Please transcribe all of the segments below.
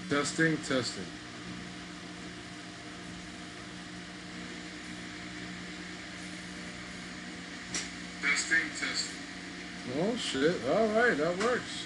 Testing, testing. Testing, testing. Oh shit. Alright, that works.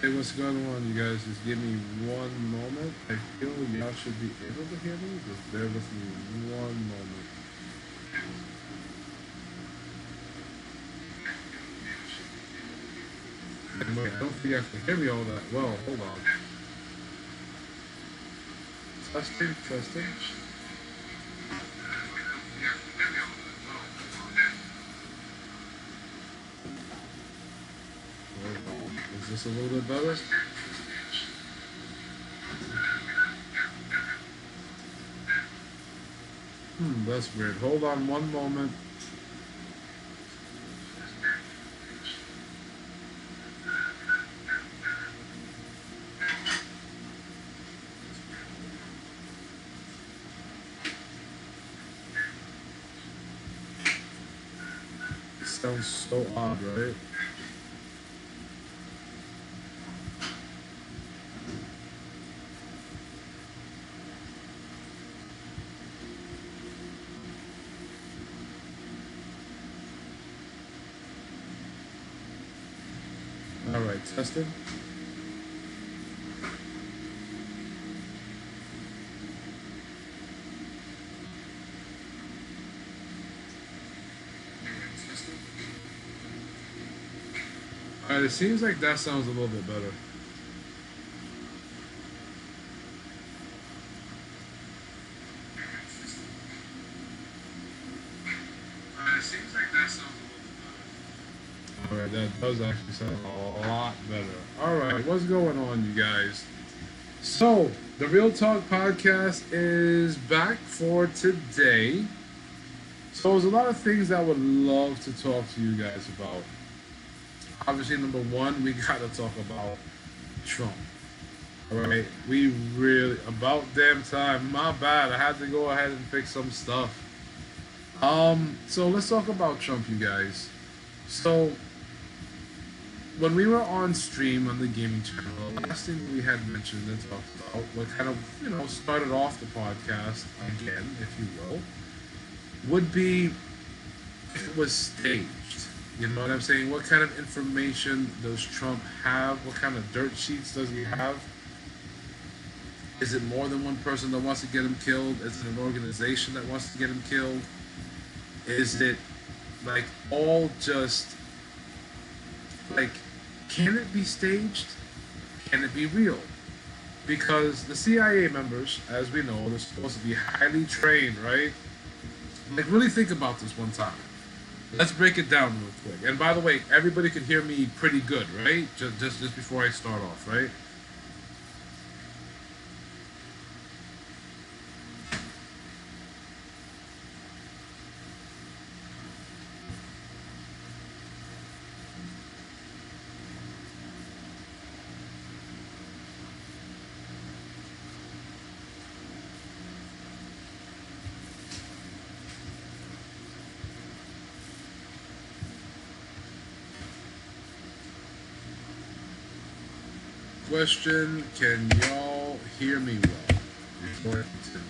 Hey, what's going on, you guys? Just give me one moment. I feel y'all should be able to hear me. Just bear with me one moment. And wait, I don't think I can hear me all that well. Hold on. Testing, testing. Hold on. Is this a little bit better? That's weird. Hold on one moment. It sounds so odd, right? Alright, testing. Alright, it seems like that sounds a little bit better. It seems like that sounds a little bit better. Alright, that does actually sound a lot better. Alright, what's going on, you guys? So, The Real Talk podcast is back for today. So there's a lot of things that I would love to talk to you guys about. Obviously, number one, we gotta talk about Trump. All right, we really about damn time. My bad. I had to go ahead and fix some stuff. So let's talk about Trump, you guys. So when we were on stream on the gaming channel, the last thing we had mentioned and talked about, what kind of started off the podcast again, if you will, would be if it was staged. You know what I'm saying? What kind of information does Trump have? What kind of dirt sheets does he have? Is it more than one person that wants to get him killed? Is it an organization that wants to get him killed? Is it like all just like, can it be staged? Can it be real? Because the CIA members, as we know, they're supposed to be highly trained, right? Like, really think about this one time. Let's break it down real quick. And by the way, everybody can hear me pretty good, right? Just before I start off, right? Question, can y'all hear me well? Before I continue.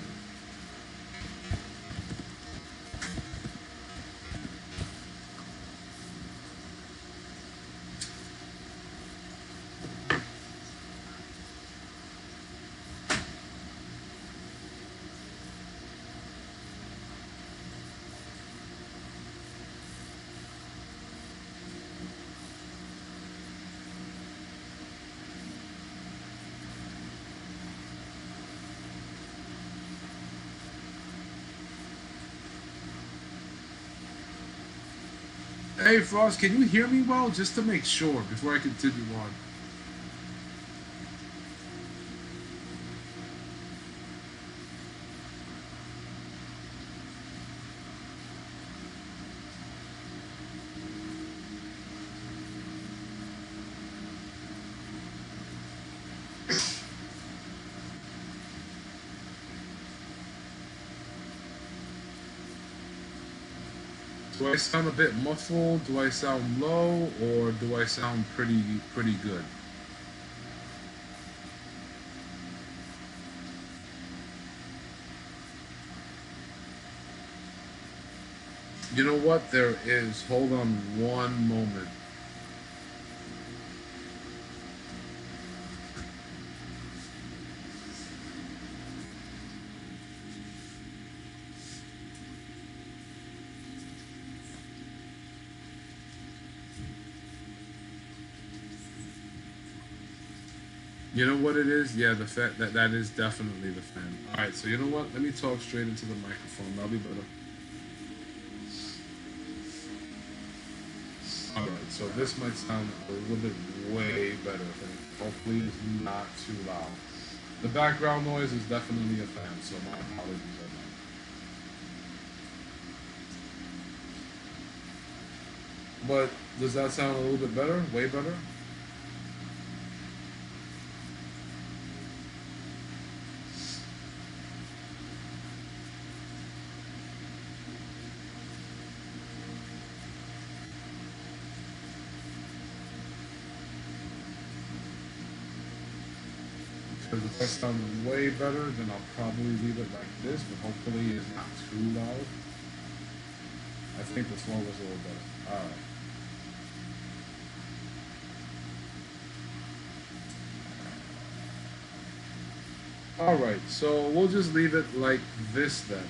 Hey Frost, can you hear me well? Just to make sure before I continue on. Do I sound a bit muffled? Do I sound low, or do I sound pretty good? You know what? There is. Hold on one moment. You know what it is? Yeah, the fact that is definitely the fan. All right, so you know what? Let me talk straight into the microphone. That'll be better. All right, so this might sound a little bit way better. Hopefully, it's not too loud. The background noise is definitely a fan, so my apologies on that. But does that sound a little bit better? Way better? Because if that sounds way better, then I'll probably leave it like this, but hopefully it's not too loud. I think the flow was a little better. Alright, so we'll just leave it like this then.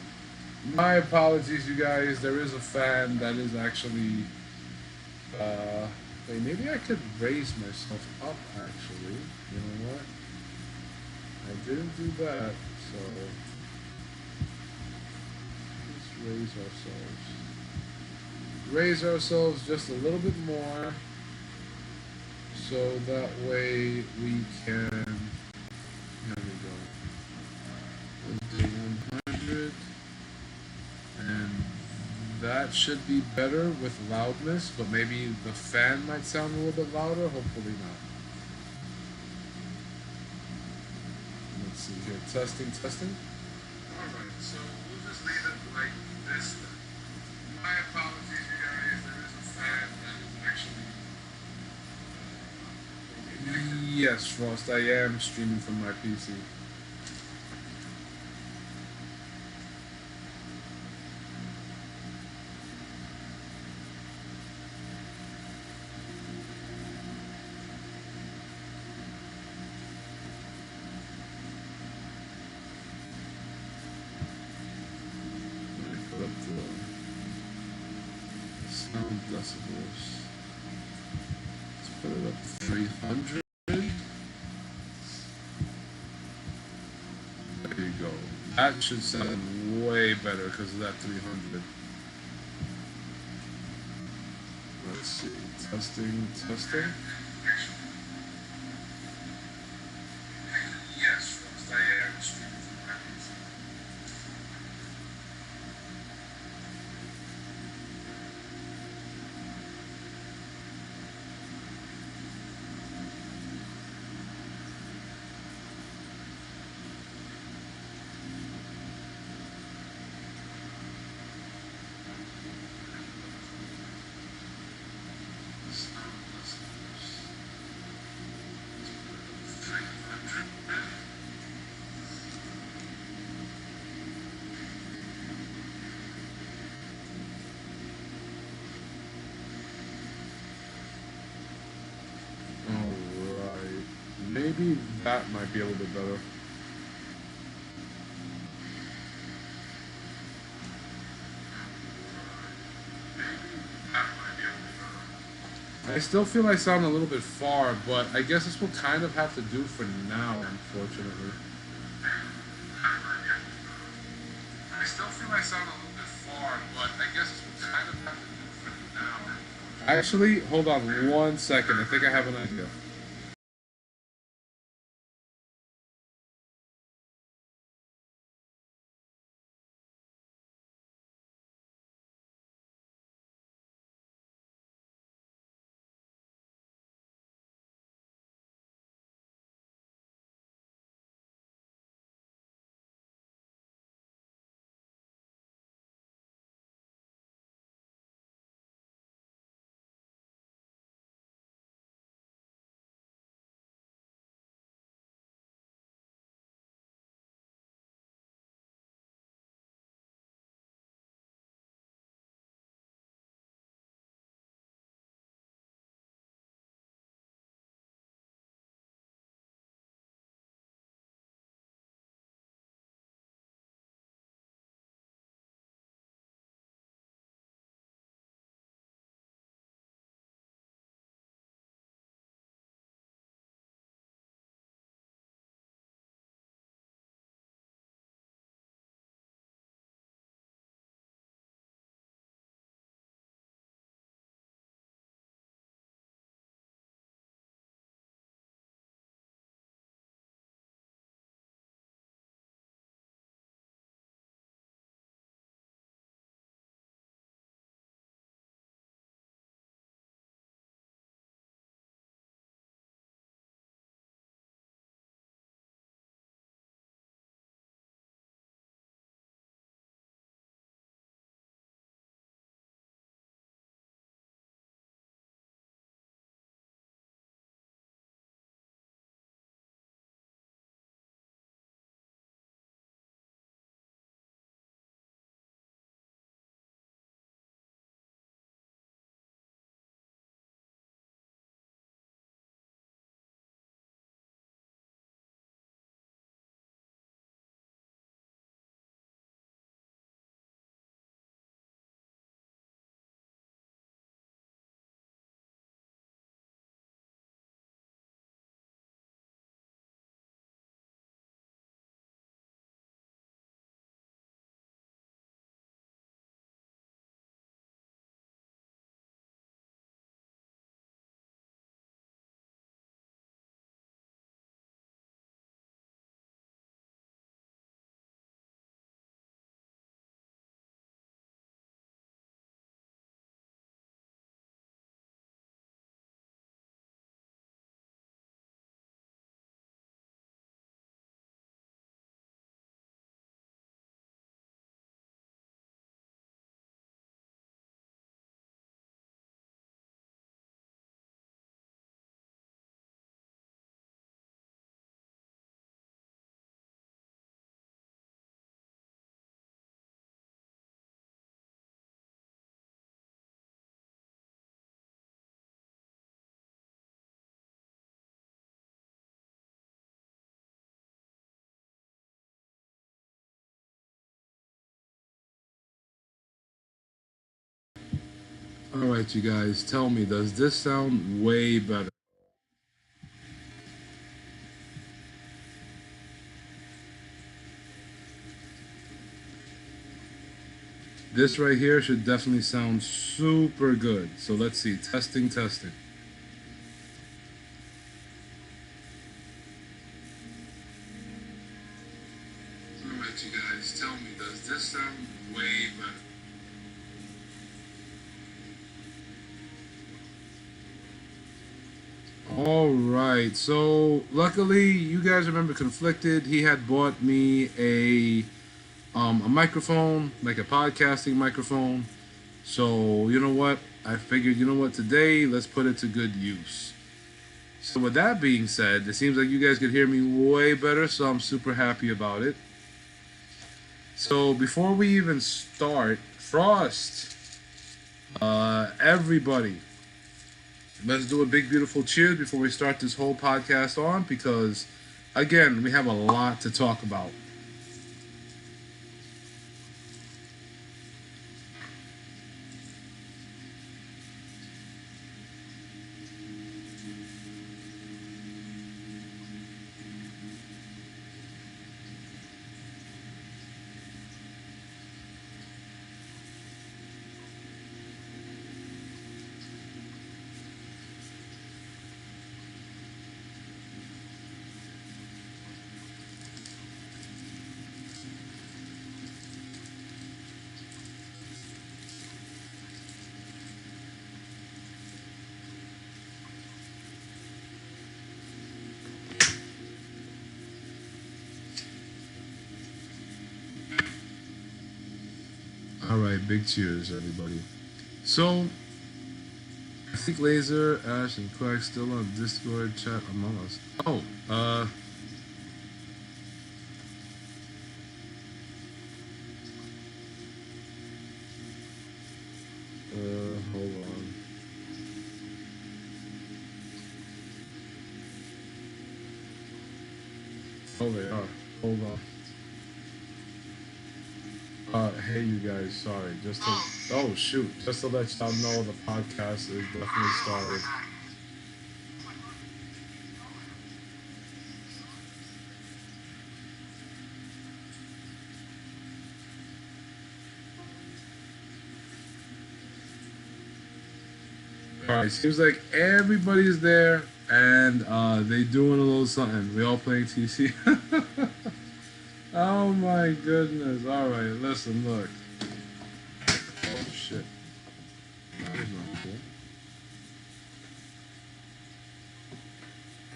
My apologies, you guys. There is a fan that is actually... Wait, maybe I could raise myself up, actually. You know what? I didn't do that, so let's raise ourselves. Raise ourselves just a little bit more, so that way we can, there we go. That should be better with loudness, but maybe the fan might sound a little bit louder. Hopefully not. Let's see here. Testing, testing. Alright, so we'll just leave it like this then. My apologies, you guys. There is a fan that is actually. Yes, Frost, I am streaming from my PC. Let me put up the sound decibels. Let's put it up to 300. There you go. That should sound way better because of that 300. Let's see. Testing, testing. Yes, Frost, I am streaming from my PC. Alright. Maybe that might be a little bit better. I still feel I sound a little bit far, but I guess this will kind of have to do for now, unfortunately. I still feel I sound a little bit far, but I guess this will kind of have to do for now. Actually, hold on 1 second. I think I have an idea. All right, you guys, tell me, does this sound way better? This right here should definitely sound super good. So let's see, testing, testing. All right, you guys, tell me, does this sound way better? All right. So luckily, you guys remember Conflicted. He had bought me a microphone, like a podcasting microphone. So you know what? I figured, you know what? Today, let's put it to good use. So with that being said, it seems like you guys could hear me way better. So I'm super happy about it. So before we even start, Frost, everybody, let's do a big beautiful cheers before we start this whole podcast on, because again, we have a lot to talk about. All right, big cheers, everybody. So I think Laser, Ash, and Clark still on Discord chat among us. Oh, hold on. Oh, they are. Hold on. Hey, you guys. Sorry. Oh shoot. Just to let y'all know, the podcast is definitely started. All right. Seems like everybody's there, and they doing a little something. We all playing TC. Oh my goodness. All right. Listen. Look. Oh shit. That is not cool.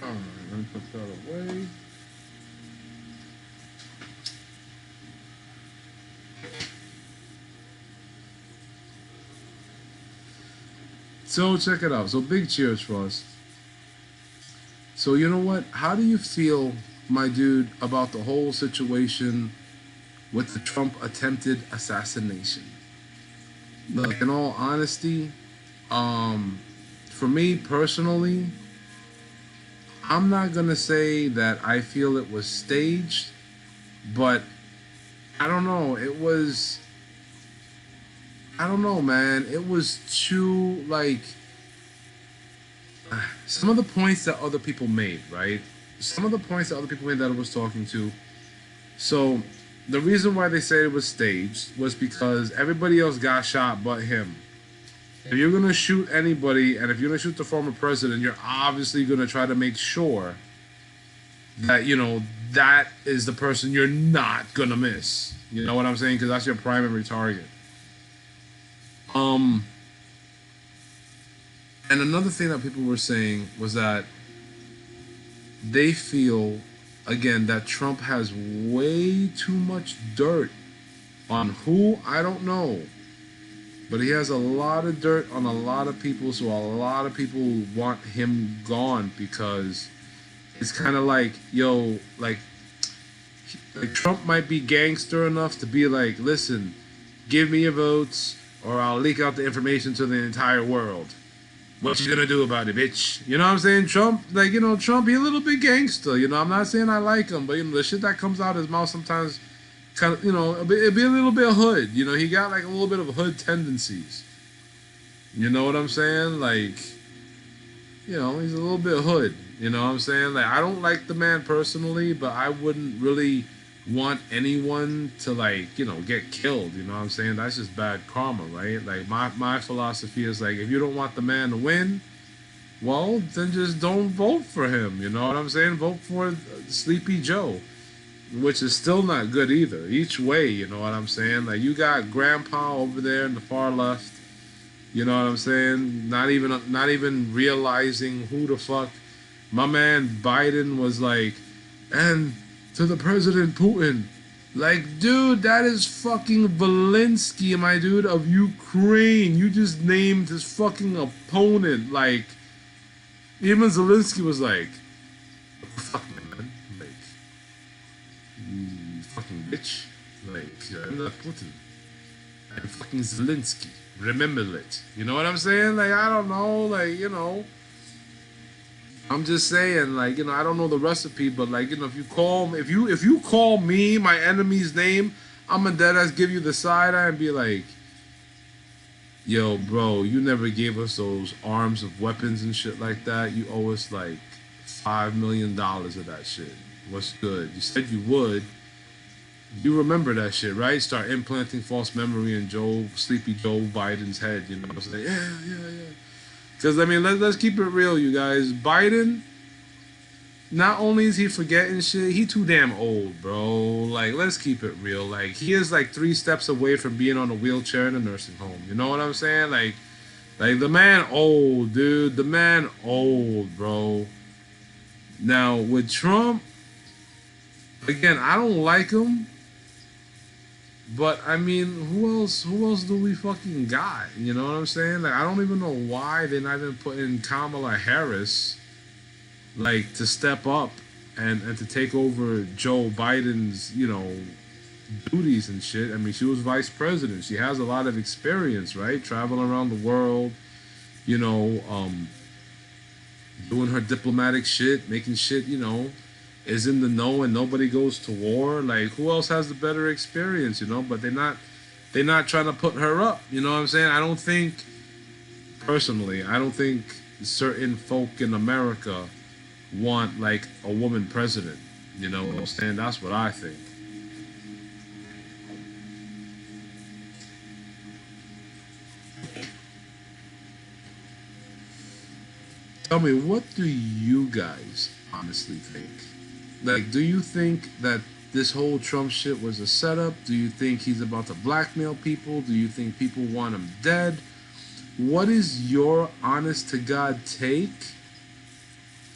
All right. Let me put that away. So check it out. So big cheers for us. So you know what? How do you feel, my dude, about the whole situation with the Trump attempted assassination? Look, in all honesty, um, for me personally, I'm not gonna say that I feel it was staged, but I don't know. I don't know, man. It was too like some of the points that other people made, right? Some of the points that other people made that I was talking to. So the reason why they said it was staged was because everybody else got shot but him. If you're gonna shoot anybody, and if you're gonna shoot the former president, you're obviously gonna try to make sure that that is the person you're not gonna miss. You know what I'm saying? Because that's your primary target. Um, and another thing that people were saying was that they feel, again, that Trump has way too much dirt on who I don't know, but he has a lot of dirt on a lot of people. So a lot of people want him gone because it's kind of like, yo, like Trump might be gangster enough to be like, listen, give me your votes or I'll leak out the information to the entire world. What you gonna do about it, bitch? You know what I'm saying? Trump, like, Trump, he a little bit gangster. I'm not saying I like him, but the shit that comes out his mouth sometimes kind of, it'd be a little bit hood. He got like a little bit of hood tendencies. You know what I'm saying? Like, he's a little bit hood. You know what I'm saying? Like, I don't like the man personally, but I wouldn't really want anyone to, like, get killed. You know what I'm saying? That's just bad karma, right? Like, my philosophy is like, if you don't want the man to win, well, then just don't vote for him. You know what I'm saying? Vote for Sleepy Joe, which is still not good either. Each way, you know what I'm saying? Like, you got Grandpa over there in the far left. You know what I'm saying? Not even realizing who the fuck my man Biden was like, and to the President Putin. Like, dude, that is fucking Zelensky, my dude, of Ukraine. You just named his fucking opponent. Like, even Zelensky was like, fuck man, like, you fucking bitch. Like, I'm not Putin. I'm fucking Zelensky. Remember it. You know what I'm saying? Like, I don't know, like, I'm just saying, like, I don't know the recipe, but like, if you call me my enemy's name, I'm gonna deadass give you the side eye and be like, yo, bro, you never gave us those arms of weapons and shit like that. You owe us like $5 million of that shit. What's good? You said you would. You remember that shit, right? Start implanting false memory in Sleepy Joe Biden's head. You know, say, yeah. Because I mean, let's keep it real, you guys. Biden, not only is he forgetting shit, he too damn old, bro. Like, let's keep it real. Like, he is like 3 steps away from being on a wheelchair in a nursing home. You know what I'm saying? Like the man old, dude. The man old, bro. Now with Trump, again, I don't like him. But I mean, who else? Who else do we fucking got? You know what I'm saying? Like, I don't even know why they're not even putting Kamala Harris, like, to step up and to take over Joe Biden's, duties and shit. I mean, she was vice president. She has a lot of experience, right? Traveling around the world, you know, doing her diplomatic shit, making shit, is in the know and nobody goes to war. Like, who else has the better experience, But they're not trying to put her up. You know what I'm saying? I don't think certain folk in America want like a woman president. You know what I'm saying? That's what I think. Tell me, what do you guys honestly think? Like, do you think that this whole Trump shit was a setup? Do you think he's about to blackmail people? Do you think people want him dead? What is your honest to God take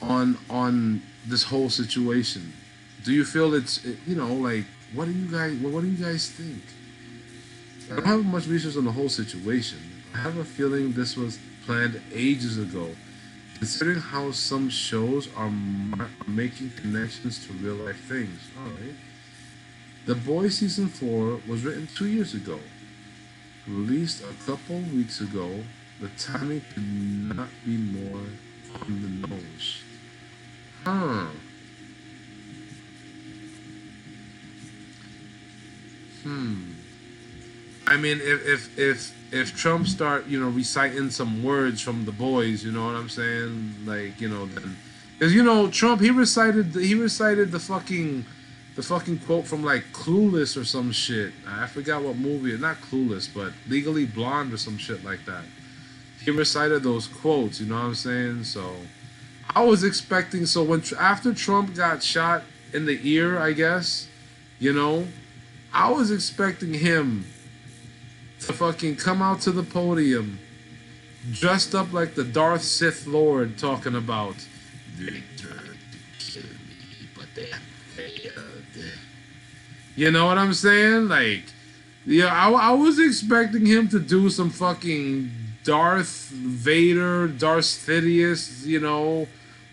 on this whole situation? Do you feel like, what do you guys think? I don't have much research on the whole situation. I have a feeling this was planned ages ago, considering how some shows are making connections to real life things. Alright. The Boys Season 4 was written 2 years ago, released a couple weeks ago. The timing could not be more on the nose. Huh. I mean, if Trump start reciting some words from The Boys, you know what I'm saying? Like, then, because Trump, he recited the fucking quote from like Clueless or some shit. I forgot what movie. Not Clueless, but Legally Blonde or some shit like that. He recited those quotes. You know what I'm saying? So I was expecting. So after Trump got shot in the ear, I guess, I was expecting him to fucking come out to the podium dressed up like the Darth Sith Lord, talking about they tried to kill me, but they failed. You know what I'm saying? Like, yeah, I was expecting him to do some fucking Darth Vader, Darth Sidious,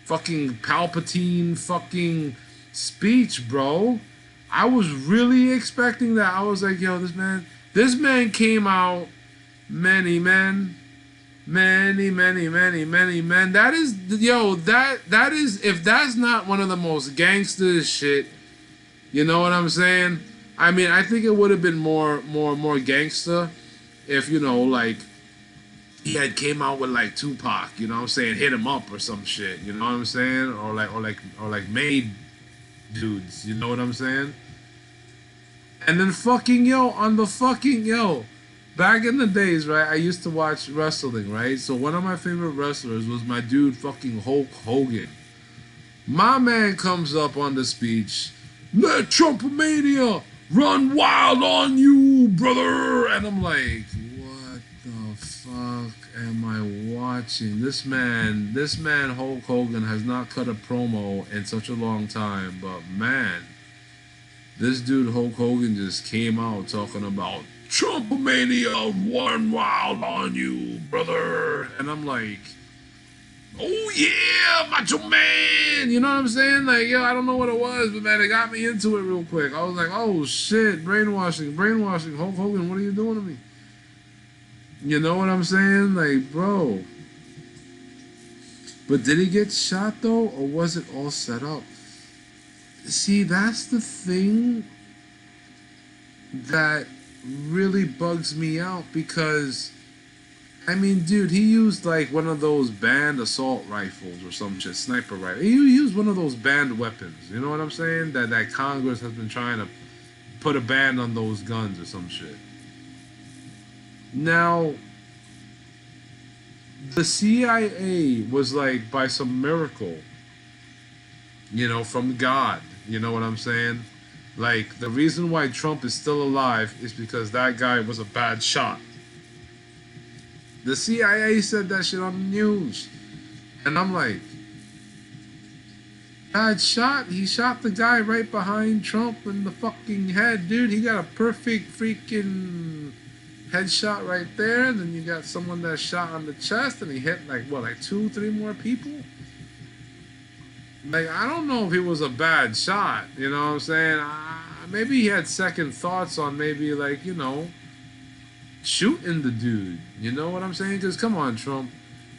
fucking Palpatine fucking speech, bro. I was really expecting that. I was like, yo, this man came out, many men. That is, that is, if that's not one of the most gangster shit, you know what I'm saying? I mean, I think it would have been more gangster if, like, he had came out with like Tupac, you know what I'm saying, hit him up or some shit, you know what I'm saying, or like made dudes, you know what I'm saying? And then fucking yo, on the fucking yo, back in the days, right, I used to watch wrestling, right? So one of my favorite wrestlers was my dude fucking Hulk Hogan. My man comes up on the speech, let Trumpomania run wild on you, brother. And I'm like, what the fuck am I watching? This man Hulk Hogan has not cut a promo in such a long time, but man, this dude Hulk Hogan just came out talking about Trumpomania run wild on you, brother. And I'm like, oh yeah, Macho Man! You know what I'm saying? Like, yo, I don't know what it was, but man, it got me into it real quick. I was like, oh shit, brainwashing. Hulk Hogan, what are you doing to me? You know what I'm saying? Like, bro. But did he get shot though, or was it all set up? See, that's the thing that really bugs me out, because I mean, dude, he used like one of those banned assault rifles or some shit, sniper rifle. He used one of those banned weapons. You know what I'm saying? That Congress has been trying to put a ban on those guns or some shit. Now, the CIA was like, by some miracle, you know, from God. You know what I'm saying? Like, the reason why Trump is still alive is because that guy was a bad shot. The CIA said that shit on the news. And I'm like, bad shot? He shot the guy right behind Trump in the fucking head, dude. He got a perfect freaking headshot right there. And then you got someone that shot on the chest and he hit like, what, like 2-3 more people? Like, I don't know if he was a bad shot, you know what I'm saying? Maybe he had second thoughts on maybe, like, you know, shooting the dude. You know what I'm saying? Because, come on, Trump.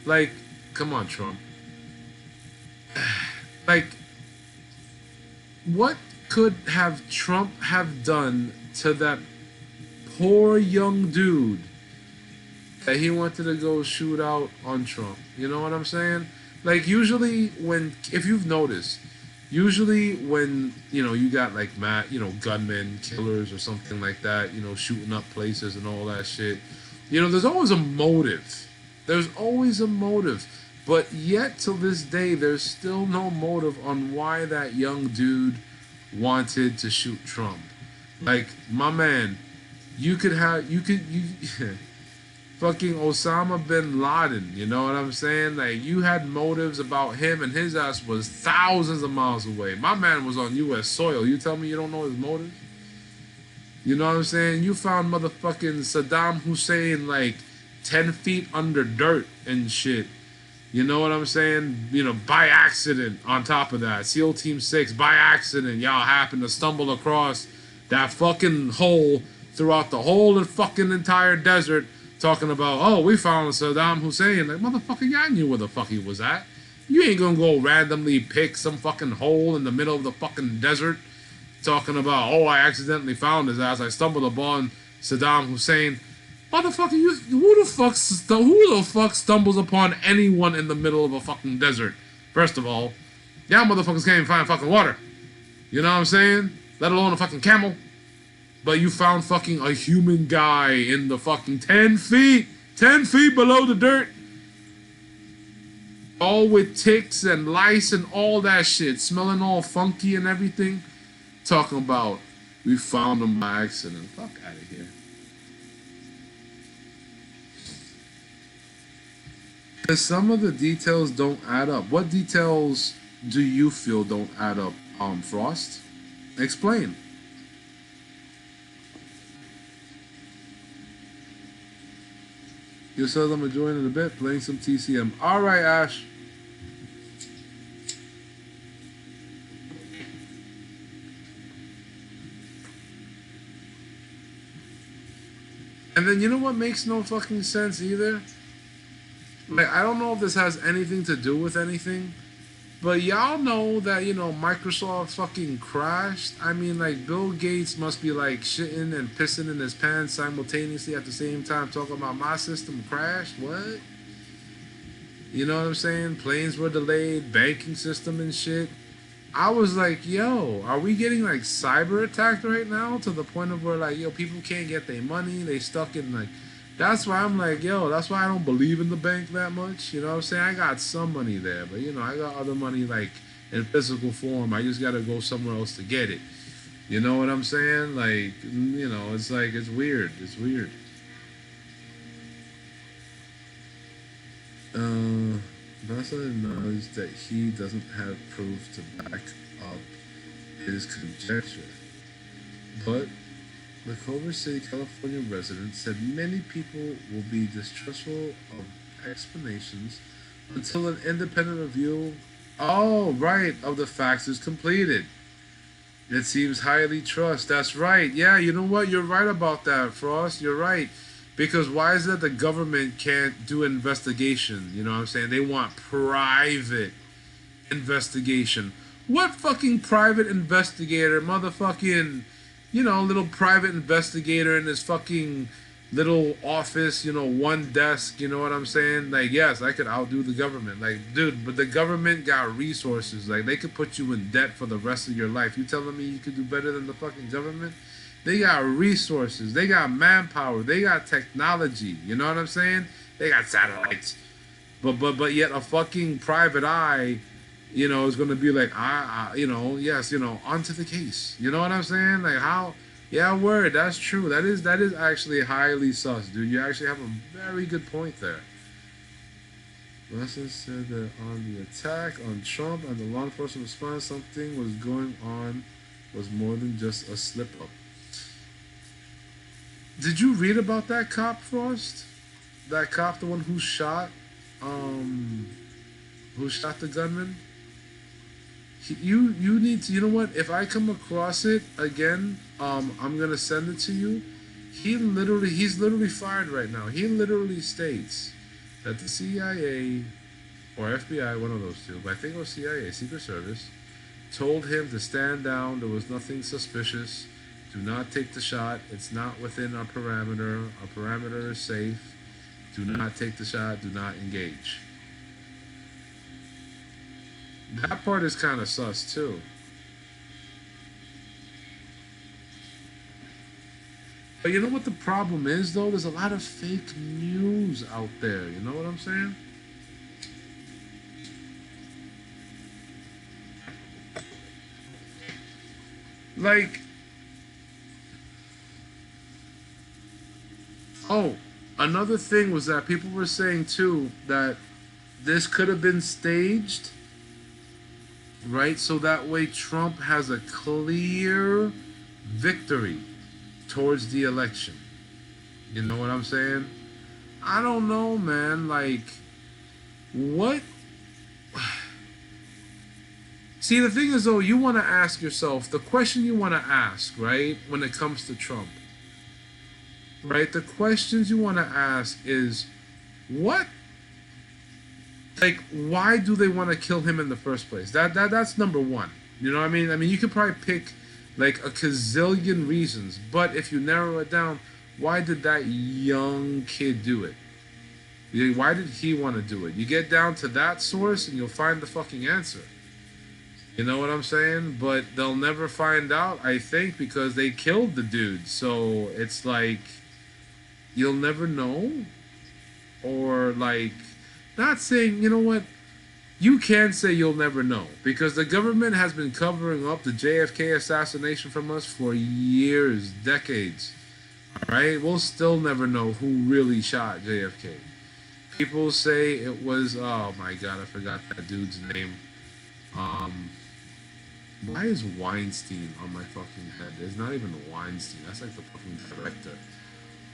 Like, come on, Trump. Like, what could have Trump have done to that poor young dude that he wanted to go shoot out on Trump? You know what I'm saying? Like, usually when, if you've noticed, usually when, you know, you got like gunmen, killers or something like that, you know, shooting up places and all that shit, you know, there's always a motive. There's always a motive. But yet till this day, there's still no motive on why that young dude wanted to shoot Trump. Like, my man, you fucking Osama bin Laden, you know what I'm saying? Like, you had motives about him, and his ass was thousands of miles away. My man was on U.S. soil. You tell me you don't know his motives? You know what I'm saying? You found motherfucking Saddam Hussein like 10 feet under dirt and shit. You know what I'm saying? You know, by accident on top of that. SEAL Team 6, by accident, y'all happened to stumble across that fucking hole throughout the whole fucking entire desert, talking about, oh, we found Saddam Hussein. Like, motherfucker, y'all knew where the fuck he was at. You ain't gonna go randomly pick some fucking hole in the middle of the fucking desert, talking about, oh, I accidentally found his ass. I stumbled upon Saddam Hussein. Motherfucker, who the fuck stumbles upon anyone in the middle of a fucking desert? First of all, y'all motherfuckers can't even find fucking water. You know what I'm saying? Let alone a fucking camel. But you found fucking a human guy in the fucking 10 feet below the dirt. All with ticks and lice and all that shit. Smelling all funky and everything. Talking about, we found him by accident. Fuck out of here. Because some of the details don't add up. What details do you feel don't add up, Frost? Explain. You said I'm enjoying it a bit, playing some TCM. Alright, Ash. And then you know what makes no fucking sense either? Like, I don't know if this has anything to do with anything, But y'all know that, Microsoft fucking crashed. I mean, like, Bill Gates must be like shitting and pissing in his pants simultaneously at the same time talking about my system crashed. What? You know what I'm saying? Planes were delayed, banking system and shit. I was like, yo, are we getting like cyber attacked right now to the point of where like, yo, people can't get their money, they stuck in like, that's why I'm like, yo, that's why I don't believe in the bank that much. You know what I'm saying? I got some money there, but I got other money like in physical form. I just gotta go somewhere else to get it. You know what I'm saying? Like, it's like it's weird. It's weird. NASA acknowledged that he doesn't have proof to back up his conjecture. But the Culver City, California resident said many people will be distrustful of explanations until an independent review, of the facts is completed. It seems highly trust. That's right. Yeah, you know what? You're right about that, Frost. You're right. Because why is it the government can't do investigation? You know what I'm saying? They want private investigation. What fucking private investigator, motherfucking, little private investigator in his fucking little office, one desk, you know what I'm saying? Like, yes, I could outdo the government. Like, dude, but the government got resources. Like, they could put you in debt for the rest of your life. You telling me you could do better than the fucking government? They got resources. They got manpower. They got technology. You know what I'm saying? They got satellites. But yet a fucking private eye, is going to be like, yes, onto the case. You know what I'm saying? Like how, yeah, word, that's true. That is actually highly sus, dude. You actually have a very good point there. Russell said that on the attack on Trump and the law enforcement response, something was going on, was more than just a slip up. Did you read about that cop, Frost? That cop, the one who shot the gunman? You need to, you know what? If I come across it again, I'm gonna send it to you. He's literally fired right now. He literally states that the CIA or FBI, one of those two, but I think it was CIA, Secret Service, told him to stand down. There was nothing suspicious. Do not take the shot. It's not within our parameter. Our parameter is safe. Do not take the shot. Do not engage. That part is kind of sus too. But you know what the problem is though? There's a lot of fake news out there. You know what I'm saying? Like, oh, another thing was that people were saying too that this could have been staged, right? So that way Trump has a clear victory towards the election. You know what I'm saying? I don't know, man. Like, what? See, the thing is, though, you want to ask yourself, the question you want to ask, right, when it comes to Trump, right? The questions you want to ask is, what? Like, why do they want to kill him in the first place? That's number one. You know what I mean? I mean, you could probably pick like a gazillion reasons, but if you narrow it down, why did that young kid do it? Why did he want to do it? You get down to that source and you'll find the fucking answer. You know what I'm saying? But they'll never find out, I think, because they killed the dude. So it's like, you'll never know. Or like, not saying, you know what? You can say you'll never know. Because the government has been covering up the JFK assassination from us for years, decades. Alright? We'll still never know who really shot JFK. People say it was, oh my god, I forgot that dude's name. Why is Weinstein on my fucking head? It's not even Weinstein. That's like the fucking director.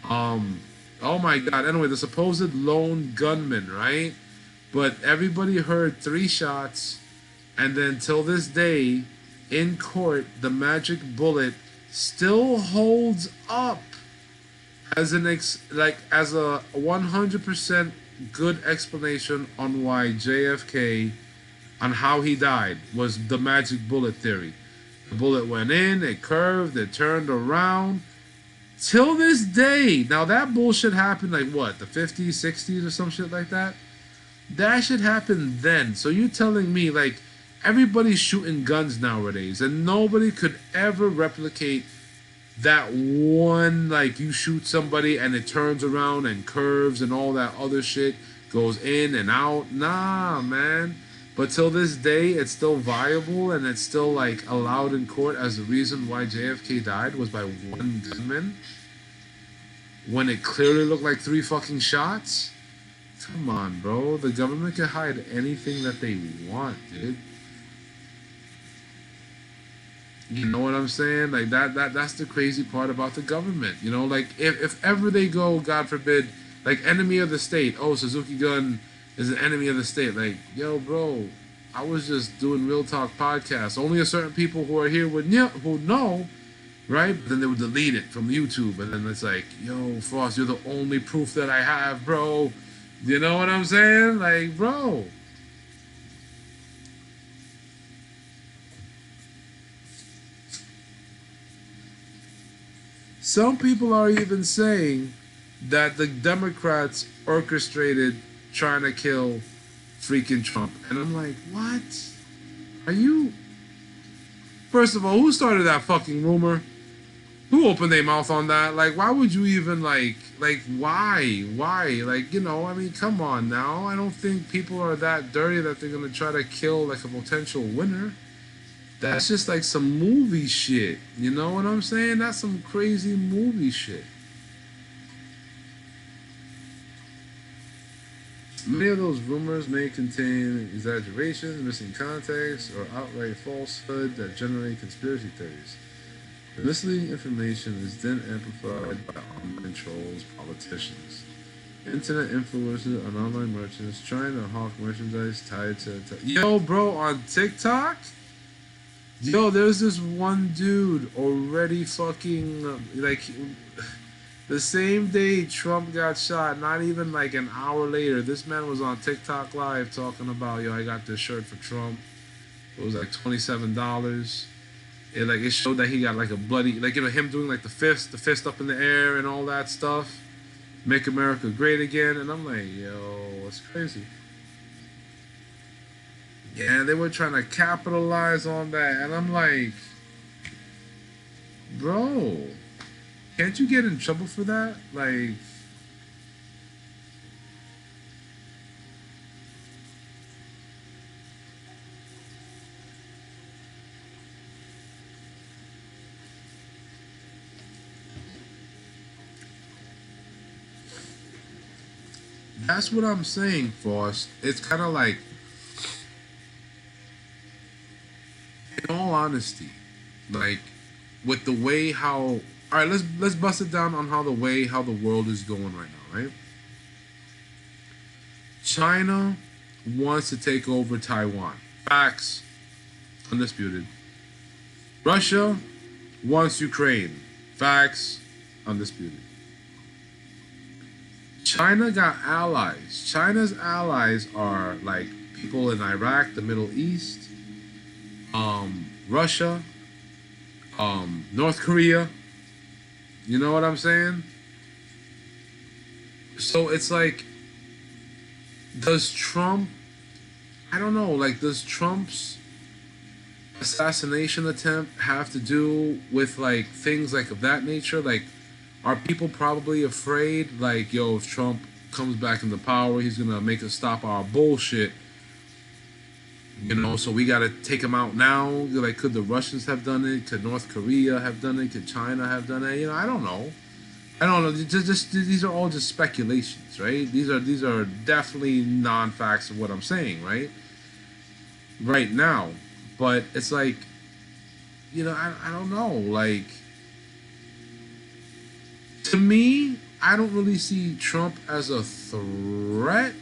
Oh my god. Anyway, the supposed lone gunman, right? But everybody heard 3 shots, and then till this day, in court, the magic bullet still holds up as as a 100% good explanation on why JFK on how he died was the magic bullet theory. The bullet went in, it curved, it turned around. Till this day, now that bullshit happened like what, the 50s, 60s or some shit like that? That shit happened then. So you telling me like everybody's shooting guns nowadays and nobody could ever replicate that one, like you shoot somebody and it turns around and curves and all that other shit goes in and out. Nah, man. But till this day, it's still viable and it's still like allowed in court as the reason why JFK died was by one gunman when it clearly looked like three fucking shots. Come on, bro. The government can hide anything that they want, dude. You know what I'm saying? Like that's the crazy part about the government. You know, like if ever they go, God forbid, like enemy of the state. Oh, Suzuki Gun is an enemy of the state. Like, yo, bro, I was just doing real talk podcasts. Only a certain people who are here would who know, right? But then they would delete it from YouTube, and then it's like, yo, Frost, you're the only proof that I have, bro. You know what I'm saying? Like, bro. Some people are even saying that the Democrats orchestrated trying to kill freaking Trump. And I'm like, what? Are you... First of all, who started that fucking rumor? Who opened their mouth on that? Like, why would you even, why? Why? Like, you know, I mean, come on now. I don't think people are that dirty that they're going to try to kill, like, a potential winner. That's just like some movie shit. You know what I'm saying? That's some crazy movie shit. Many of those rumors may contain exaggerations, missing context, or outright falsehood that generate conspiracy theories. The misleading information is then amplified by online trolls, politicians, internet influencers, and online merchants trying to hawk merchandise tied to... Yo, bro, on TikTok? Yo, there's this one dude already fucking, the same day Trump got shot, not even like an hour later, this man was on TikTok Live talking about, yo, I got this shirt for Trump. It was like $27. It showed that he got like a bloody, him doing like the fist up in the air and all that stuff. Make America great again. And I'm like, yo, it's crazy. Yeah, they were trying to capitalize on that. And I'm like, bro, can't you get in trouble for that? Like, that's what I'm saying, Frost. It's kind of like, in all honesty, like with the way how, all right, let's bust it down on how the world is going right now, right? China wants to take over Taiwan. Facts, undisputed. Russia wants Ukraine. Facts, undisputed. China got allies. China's allies are like people in Iraq, the Middle East, Russia, North Korea. You know what I'm saying? So it's like, does Trump, I don't know, like, does Trump's assassination attempt have to do with like things like of that nature? Like, are people probably afraid, like, yo, if Trump comes back into power, he's gonna make us stop our bullshit? You know, so we gotta take him out now. Like, could the Russians have done it? Could North Korea have done it? Could China have done it? You know, I don't know. Just these are all just speculations, right? These are definitely non-facts of what I'm saying, right? Right now, but it's like, you know, I don't know. Like, to me, I don't really see Trump as a threat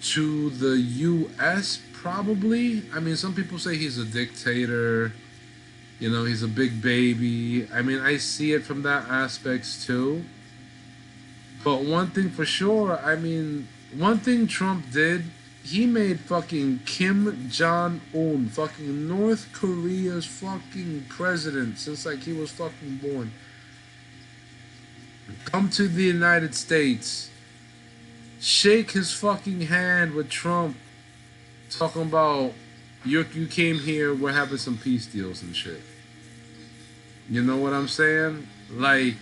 to the U.S. probably. I mean, some people say he's a dictator. You know, he's a big baby. I mean, I see it from that aspects too. But one thing for sure, I mean, one thing Trump did he made fucking Kim Jong-un, fucking North Korea's fucking president since like he was fucking born, come to the United States, shake his fucking hand with Trump, talking about you came here, we're having some peace deals and shit. You know what I'm saying? Like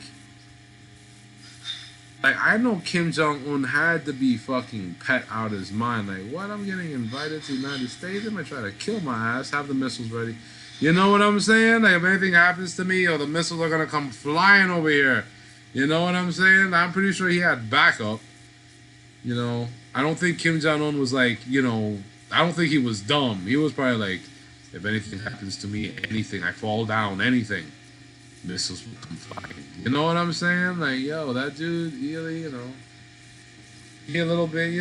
I know Kim Jong Un had to be fucking pet out his mind. Like, what? I'm getting invited to the United States? They might try to kill my ass. Have the missiles ready. You know what I'm saying? Like, if anything happens to me, or the missiles are gonna come flying over here. You know what I'm saying? I'm pretty sure he had backup. You know, I don't think Kim Jong Un was like, I don't think he was dumb. He was probably like, if anything happens to me, anything, I fall down, anything, missiles will come flying. You know what I'm saying? Like, yo, that dude, really, he a little bit,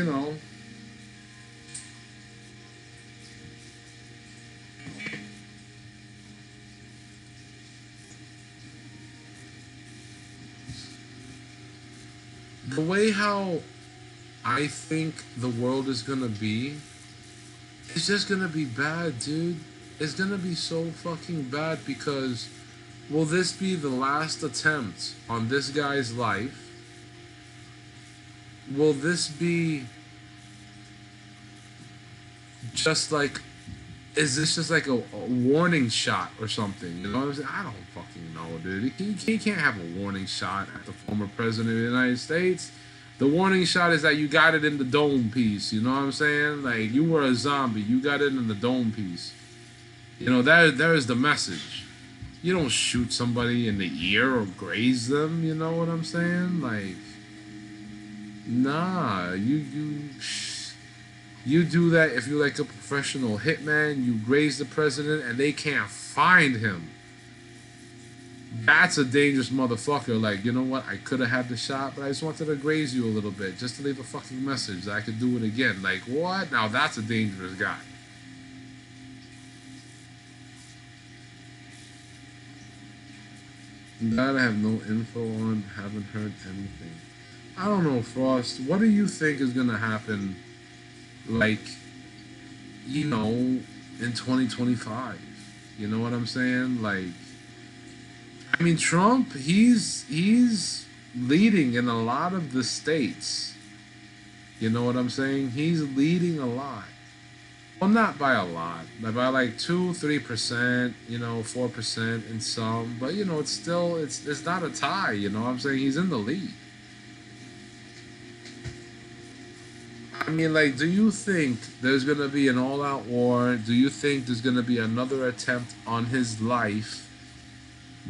the way how I think the world is gonna be, it's just gonna be bad, dude. It's gonna be so fucking bad because will this be the last attempt on this guy's life? Will this be just like, is this just like a warning shot or something? You know what I'm saying? I don't fucking know, dude. He can't have a warning shot at the former president of the United States. The warning shot is that you got it in the dome piece. You know what I'm saying? Like, you were a zombie. You got it in the dome piece. There is the message. You don't shoot somebody in the ear or graze them. You know what I'm saying? Like, nah. You do that if you're like a professional hitman. You graze the president and they can't find him. That's a dangerous motherfucker. Like, you know what? I could have had the shot, but I just wanted to graze you a little bit just to leave a fucking message that I could do it again. Like, what? Now that's a dangerous guy. That I have no info on. Haven't heard anything. I don't know, Frost. What do you think is gonna happen? Like, in 2025. You know what I'm saying? Like, I mean, Trump, he's leading in a lot of the states. You know what I'm saying? He's leading a lot. Well, not by a lot, but by like 2, 3%, 4% in some. But it's still it's not a tie. You know what I'm saying? He's in the lead. I mean, like, do you think there's gonna be an all-out war? Do you think there's gonna be another attempt on his life?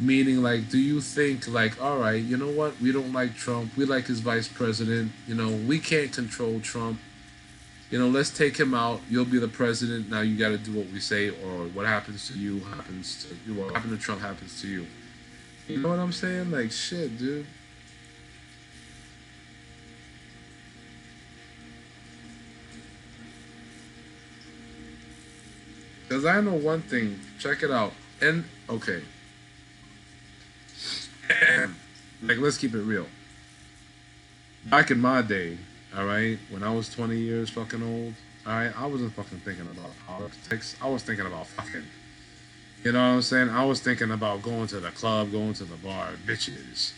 Meaning, like, do you think, like, all right, you know what? We don't like Trump. We like his vice president. We can't control Trump. Let's take him out. You'll be the president. Now you got to do what we say, or what happens to you happens to you. What happened to Trump happens to you. You know what I'm saying? Like, shit, dude. Because I know one thing. Check it out. And, okay. Like, let's keep it real. Back in my day, all right, when I was 20 years fucking old, all right, I wasn't fucking thinking about politics. I was thinking about fucking. You know what I'm saying? I was thinking about going to the club, going to the bar, bitches.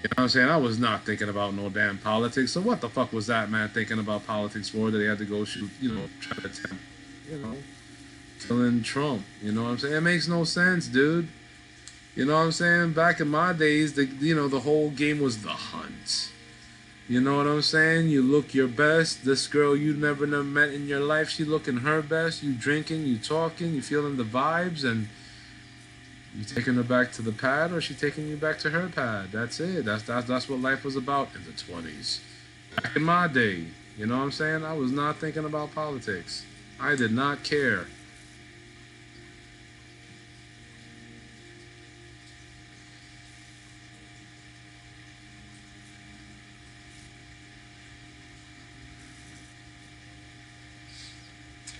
You know what I'm saying? I was not thinking about no damn politics. So what the fuck was that man thinking about politics for? That he had to go shoot, try to attempt, killing Trump. You know what I'm saying? It makes no sense, dude. You know what I'm saying? Back in my days, the whole game was the hunt. You know what I'm saying? You look your best. This girl you never met in your life, she looking her best. You drinking, you talking, you feeling the vibes, and you taking her back to the pad, or she taking you back to her pad. That's it. That's what life was about in the 20s. Back in my day, you know what I'm saying? I was not thinking about politics. I did not care.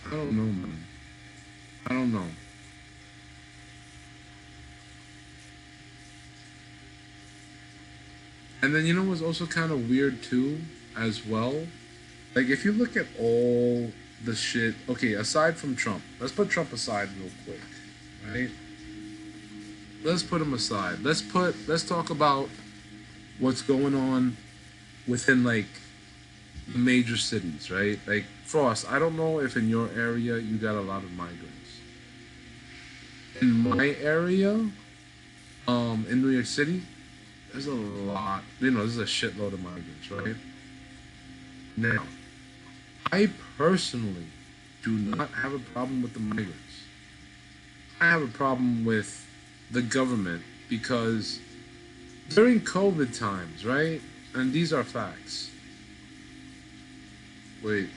I don't know, man. I don't know. And then what's also kind of weird too, as well? Like, if you look at all the shit. Okay, aside from Trump, let's put Trump aside real quick, right? Let's put him aside. Let's talk about what's going on within like the major cities, right? Like Frost, I don't know if in your area you got a lot of migrants. In my area, in New York City, there's a lot. You know, there's a shitload of migrants, right? Now, I personally do not have a problem with the migrants. I have a problem with the government because during COVID times, right? And these are facts. Wait,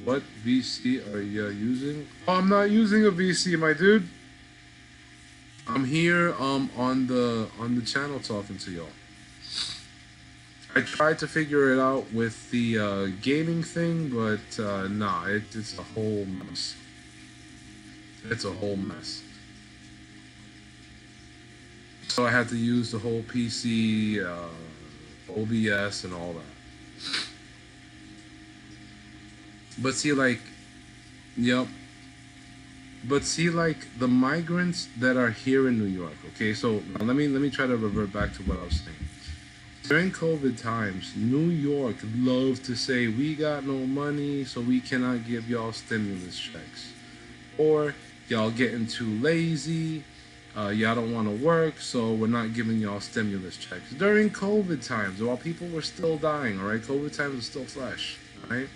what VC are you using? Oh, I'm not using a VC, my dude. I'm here on the channel talking to y'all. I tried to figure it out with the gaming thing, but nah, it's a whole mess. It's a whole mess. So I had to use the whole PC, OBS, and all that. But see, like, yep. But see, like the migrants that are here in New York. Okay, so now let me try to revert back to what I was saying. During COVID times, New York loved to say we got no money, so we cannot give y'all stimulus checks, or y'all getting too lazy, y'all don't want to work, so we're not giving y'all stimulus checks. During COVID times, while people were still dying, all right, COVID times are still fresh, all right.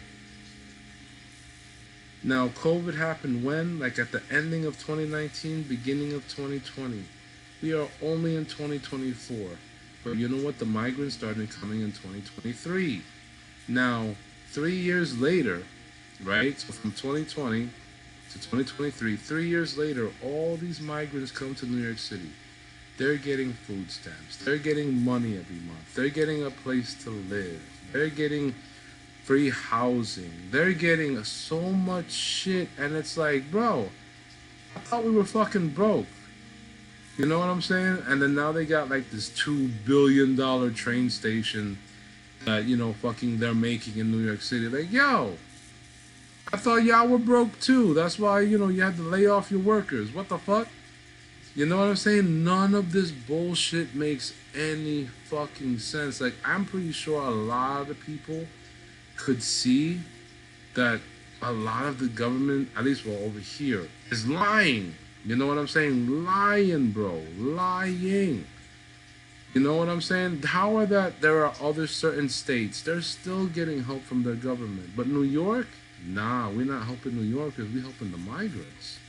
Now, COVID happened when? Like at the ending of 2019, beginning of 2020. We are only in 2024. But you know what? The migrants started coming in 2023. Now, 3 years later, right? So from 2020 to 2023, 3 years later, all these migrants come to New York City. They're getting food stamps. They're getting money every month. They're getting a place to live. They're getting free housing. They're getting so much shit, and it's like, bro, I thought we were fucking broke. You know what I'm saying? And then now they got like this $2 billion train station that, you know, fucking they're making in New York City. Like, yo, I thought y'all were broke too. That's why, you know, you had to lay off your workers. What the fuck? You know what I'm saying? None of this bullshit makes any fucking sense. Like, I'm pretty sure a lot of people could see that a lot of the government, at least well over here, is lying. You know what I'm saying? Lying, bro. Lying. You know what I'm saying? How are that there are other certain states, they're still getting help from their government. But New York? Nah, we're not helping New York because we're helping the migrants.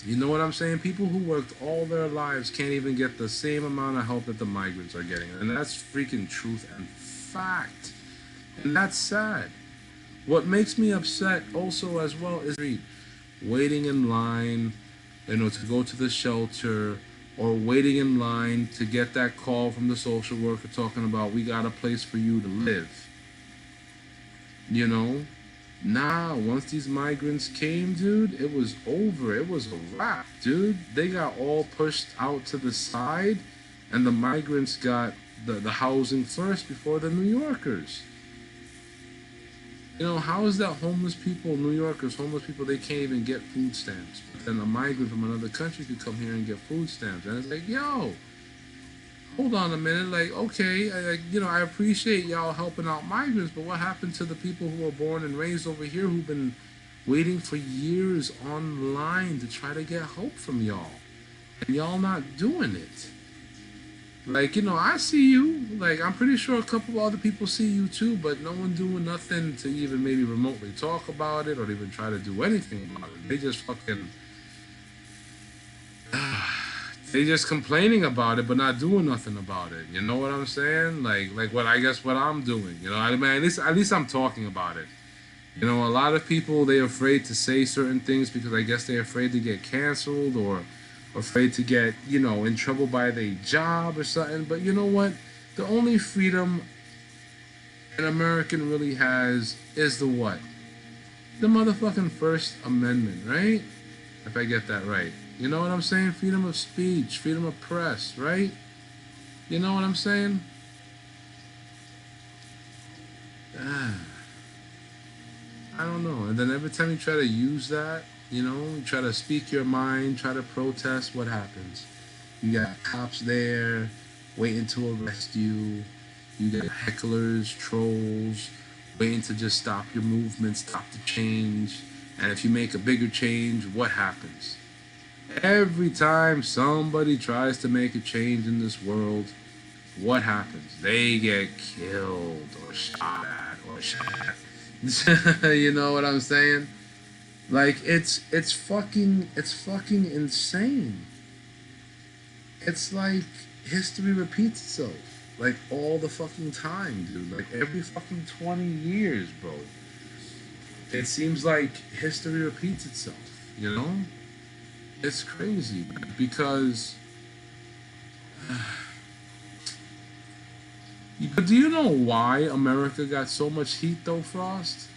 You know what I'm saying? People who worked all their lives can't even get the same amount of help that the migrants are getting. And that's freaking truth and fact. And that's sad. What makes me upset also as well is waiting in line, you know, to go to the shelter, or waiting in line to get that call from the social worker talking about we got a place for you to live. You know? Nah, once these migrants came, dude, it was over. It was a wrap, dude. They got all pushed out to the side, and the migrants got the housing first before the New Yorkers. You know, how is that homeless people, New Yorkers, homeless people, they can't even get food stamps? But then a migrant from another country could come here and get food stamps. And it's like, yo, hold on a minute. Like, okay, you know, I appreciate y'all helping out migrants, but what happened to the people who were born and raised over here who've been waiting for years online to try to get help from y'all? And y'all not doing it. Like, you know, I see you. Like, I'm pretty sure a couple of other people see you too, but no one doing nothing to even maybe remotely talk about it or even try to do anything about it. They just fucking... they just complaining about it, but not doing nothing about it. You know what I'm saying? Like what I guess what I'm doing. You know, I mean, at least I'm talking about it. You know, a lot of people, they're afraid to say certain things because I guess they're afraid to get canceled or afraid to get, you know, in trouble by their job or something. But you know what? The only freedom an American really has is the what? The motherfucking First Amendment, right? If I get that right. You know what I'm saying? Freedom of speech, freedom of press, right? You know what I'm saying? I don't know. And then every time you try to use that, you try to speak your mind, try to protest, what happens? You got cops there waiting to arrest you. You got hecklers, trolls, waiting to just stop your movement, stop the change. And if you make a bigger change, what happens? Every time somebody tries to make a change in this world, what happens? They get killed or shot at or shot at. You know what I'm saying? Like it's fucking insane. It's like history repeats itself. Like all the fucking time, dude. Like every fucking 20 years, bro. It seems like history repeats itself, you know? It's crazy because but do you know why America got so much heat though, Frost?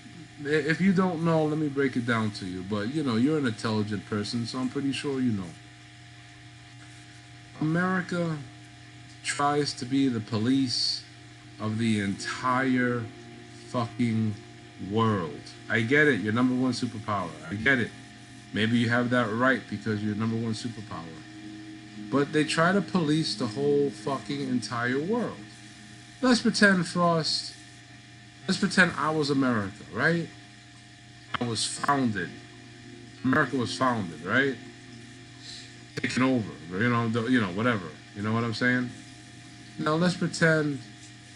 If you don't know, let me break it down to you. But you're an intelligent person, so I'm pretty sure you know. America tries to be the police of the entire fucking world. I get it, you're number one superpower. I get it. Maybe you have that right because you're number one superpower. But they try to police the whole fucking entire world. Let's pretend, Frost, let's pretend I was America, right? I was founded. America was founded, right? Taken over, whatever. You know what I'm saying? Now let's pretend,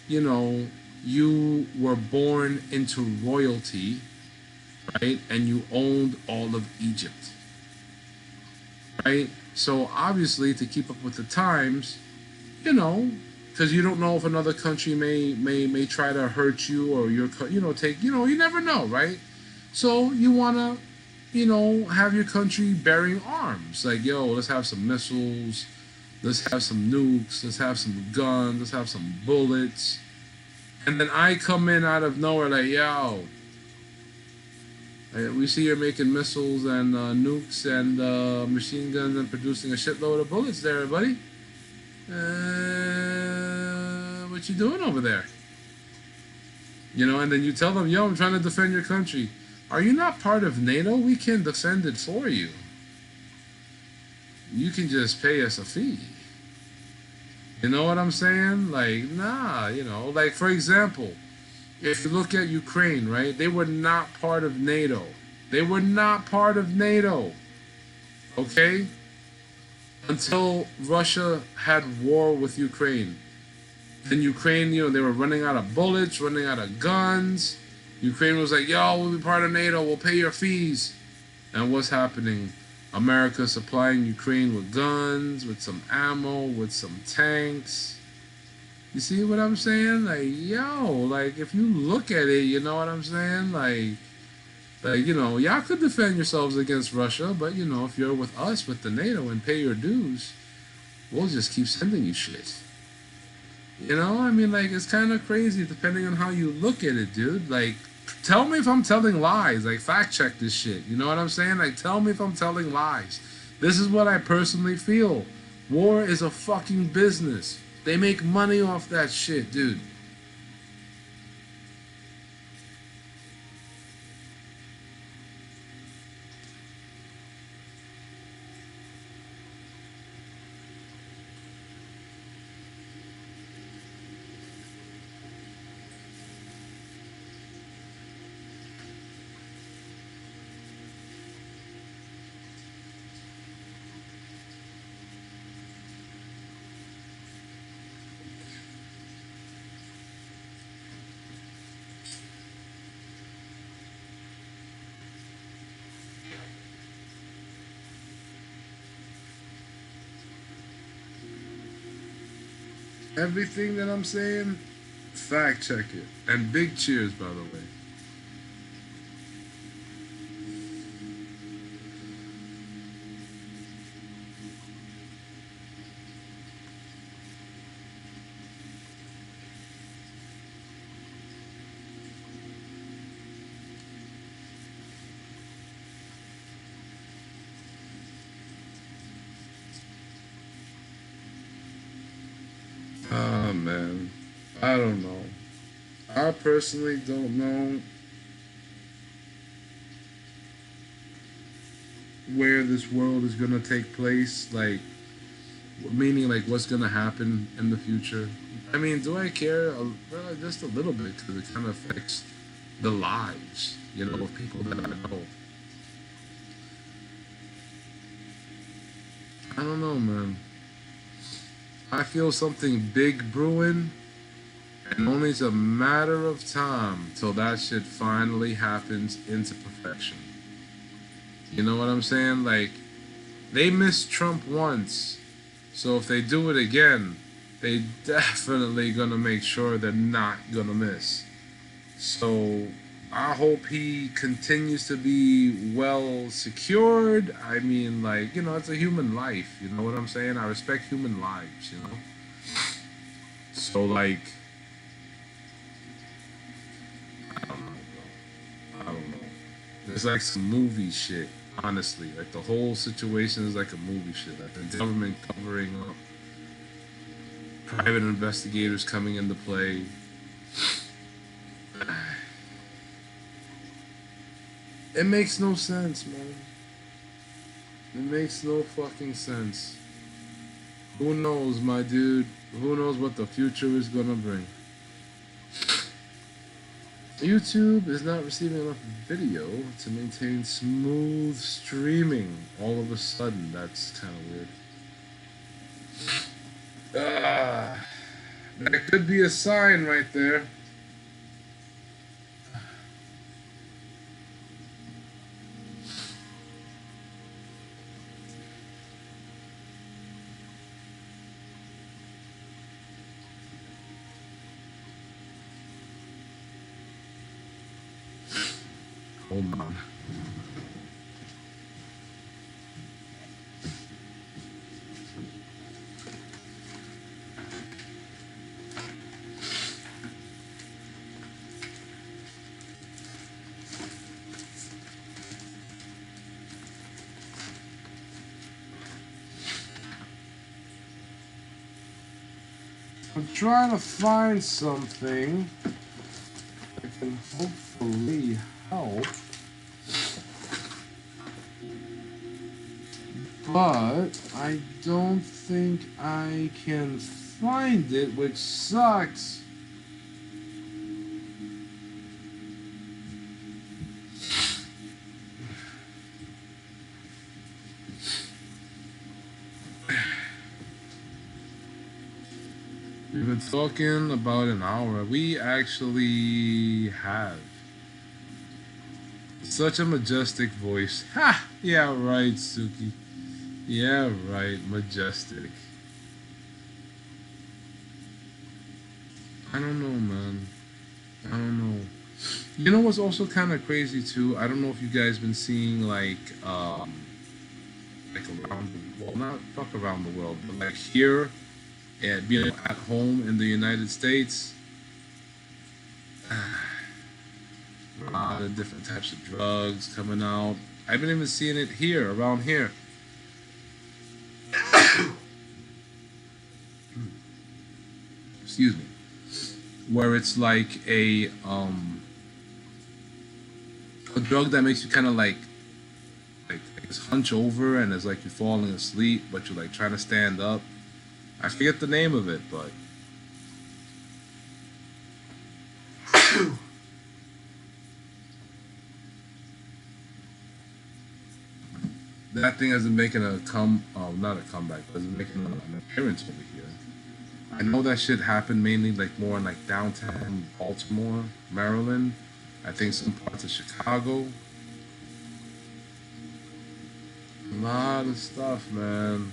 you were born into royalty, right? And you owned all of Egypt, right? So obviously, to keep up with the times, because you don't know if another country may try to hurt you or take, you never know, right? So you wanna, have your country bearing arms, like, yo, let's have some missiles, let's have some nukes, let's have some guns, let's have some bullets, and then I come in out of nowhere like, yo, we see you're making missiles and nukes and machine guns and producing a shitload of bullets there, buddy. What you doing over there? And then you tell them, yo, I'm trying to defend your country. Are you not part of NATO? We can defend it for you. You can just pay us a fee. You know what I'm saying? Like, nah, like, for example, if you look at Ukraine, right? They were not part of NATO. They were not part of NATO. Okay? Until Russia had war with Ukraine. Then Ukraine, they were running out of bullets, running out of guns. Ukraine was like, yo, we'll be part of NATO, we'll pay your fees. And what's happening? America supplying Ukraine with guns, with some ammo, with some tanks. You see what I'm saying? Like, yo, like, if you look at it, you know what I'm saying? Like, y'all could defend yourselves against Russia, but, if you're with us, with the NATO, and pay your dues, we'll just keep sending you shit. I mean, like, it's kind of crazy depending on how you look at it, dude. Like, tell me if I'm telling lies. Like, fact check this shit. You know what I'm saying? Like, tell me if I'm telling lies. This is what I personally feel. War is a fucking business. They make money off that shit, dude. Everything that I'm saying, fact check it. And big cheers, by the way. Ah, man. I don't know. I personally don't know. where this world is gonna take place, like meaning like what's gonna happen in the future. I mean, do I care? Well, just a little bit because it kind of affects the lives, of people that I know. I don't know, man. I feel something big brewing, and only it's a matter of time till that shit finally happens into perfection. You know what I'm saying? Like, they missed Trump once, so if they do it again, they definitely gonna make sure they're not gonna miss. So I hope he continues to be well secured. I mean, like, it's a human life. You know what I'm saying? I respect human lives. So, like, I don't know, bro. I don't know. It's like some movie shit, honestly. Like, the whole situation is like a movie shit. Like, the government covering up, private investigators coming into play. It makes no sense, man. It makes no fucking sense. Who knows, my dude? Who knows what the future is gonna bring? YouTube is not receiving enough video to maintain smooth streaming. All of a sudden, that's kind of weird. That could be a sign right there. Hold on. I'm trying to find something that can hopefully help. But I don't think I can find it, which sucks. We've been talking about an hour. We actually have such a majestic voice. Ha! Yeah, right, Suki. Yeah, right, majestic. I don't know, man. I don't know. You know what's also kind of crazy too? I don't know if you guys been seeing like around the well, not fuck around the world, but like here at home in the United States, a lot of different types of drugs coming out. I've been even seeing it here around here. Excuse me. Where it's like a drug that makes you kind of like just hunch over and it's like you're falling asleep, but you're like trying to stand up. I forget the name of it, but that thing has been making not a comeback, but it's making an appearance over here. I know that shit happened mainly like more in like downtown Baltimore, Maryland. I think some parts of Chicago. A lot of stuff, man.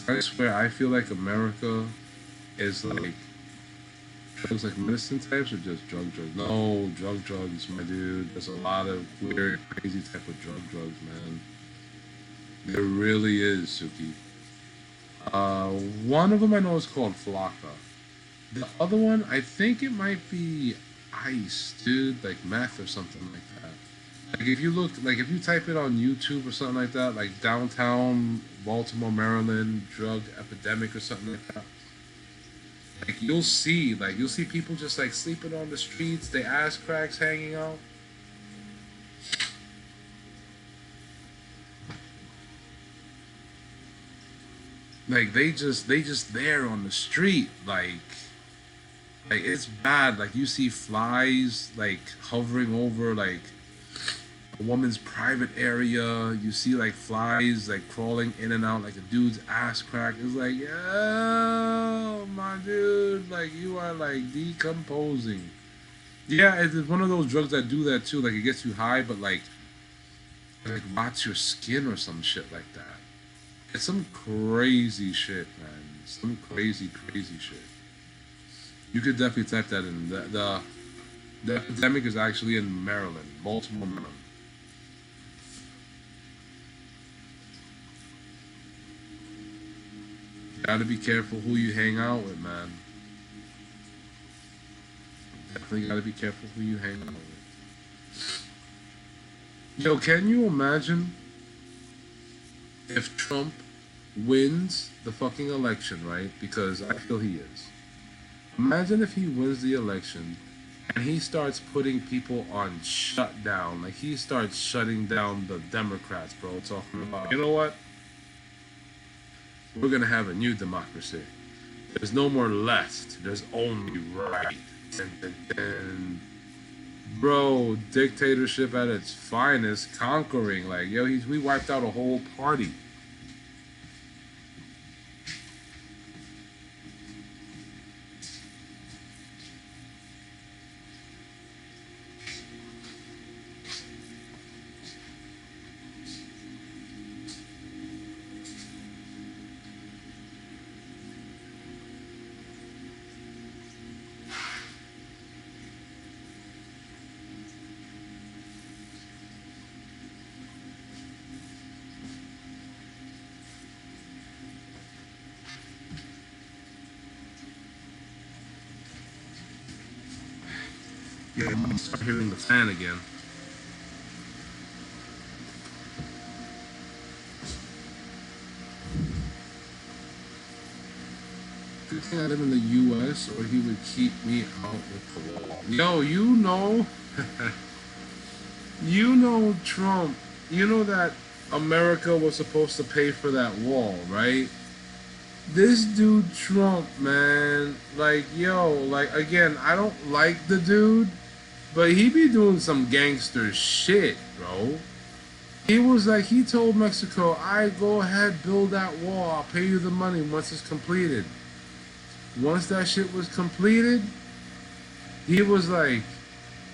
I swear, I feel like America is like drugs like medicine types or just drugs. No, drugs, my dude. There's a lot of weird, crazy type of drugs, man. There really is, Suki. One of them I know is called Flocka. The other one, I think it might be ice, dude, like meth or something like that. Like if you look, like if you type it on YouTube or something like that, like downtown Baltimore, Maryland drug epidemic or something like that, like you'll see people just like sleeping on the streets, their ass cracks hanging out. Like they just there on the street, like it's bad. Like you see flies like hovering over like a woman's private area. You see like flies like crawling in and out like a dude's ass crack. It's like, yeah, my dude, like you are like decomposing. Yeah, it's one of those drugs that do that too. Like it gets you high, but like rots your skin or some shit like that. It's some crazy shit, man. Some crazy, crazy shit. You could definitely type that in. The epidemic is actually in Maryland, Baltimore, Maryland. You gotta be careful who you hang out with, man. Definitely gotta be careful who you hang out with. Yo, can you imagine if Trump wins the fucking election, right? Because I feel he is. Imagine if he wins the election and he starts putting people on shutdown. Like he starts shutting down the Democrats, bro. Talking about, you know what? We're gonna have a new democracy. There's no more left. There's only right. And bro, dictatorship at its finest, conquering. Like yo, we wiped out a whole party. Yeah, I'm gonna start hearing the fan again. Good thing I live in the U.S. or he would keep me out with the wall. Yo, you know Trump. You know that America was supposed to pay for that wall, right? This dude Trump, man, like yo, like again, I don't like the dude, but he be doing some gangster shit, bro. He was like, he told Mexico, I go ahead, build that wall, I'll pay you the money once it's completed. Once that shit was completed, he was like,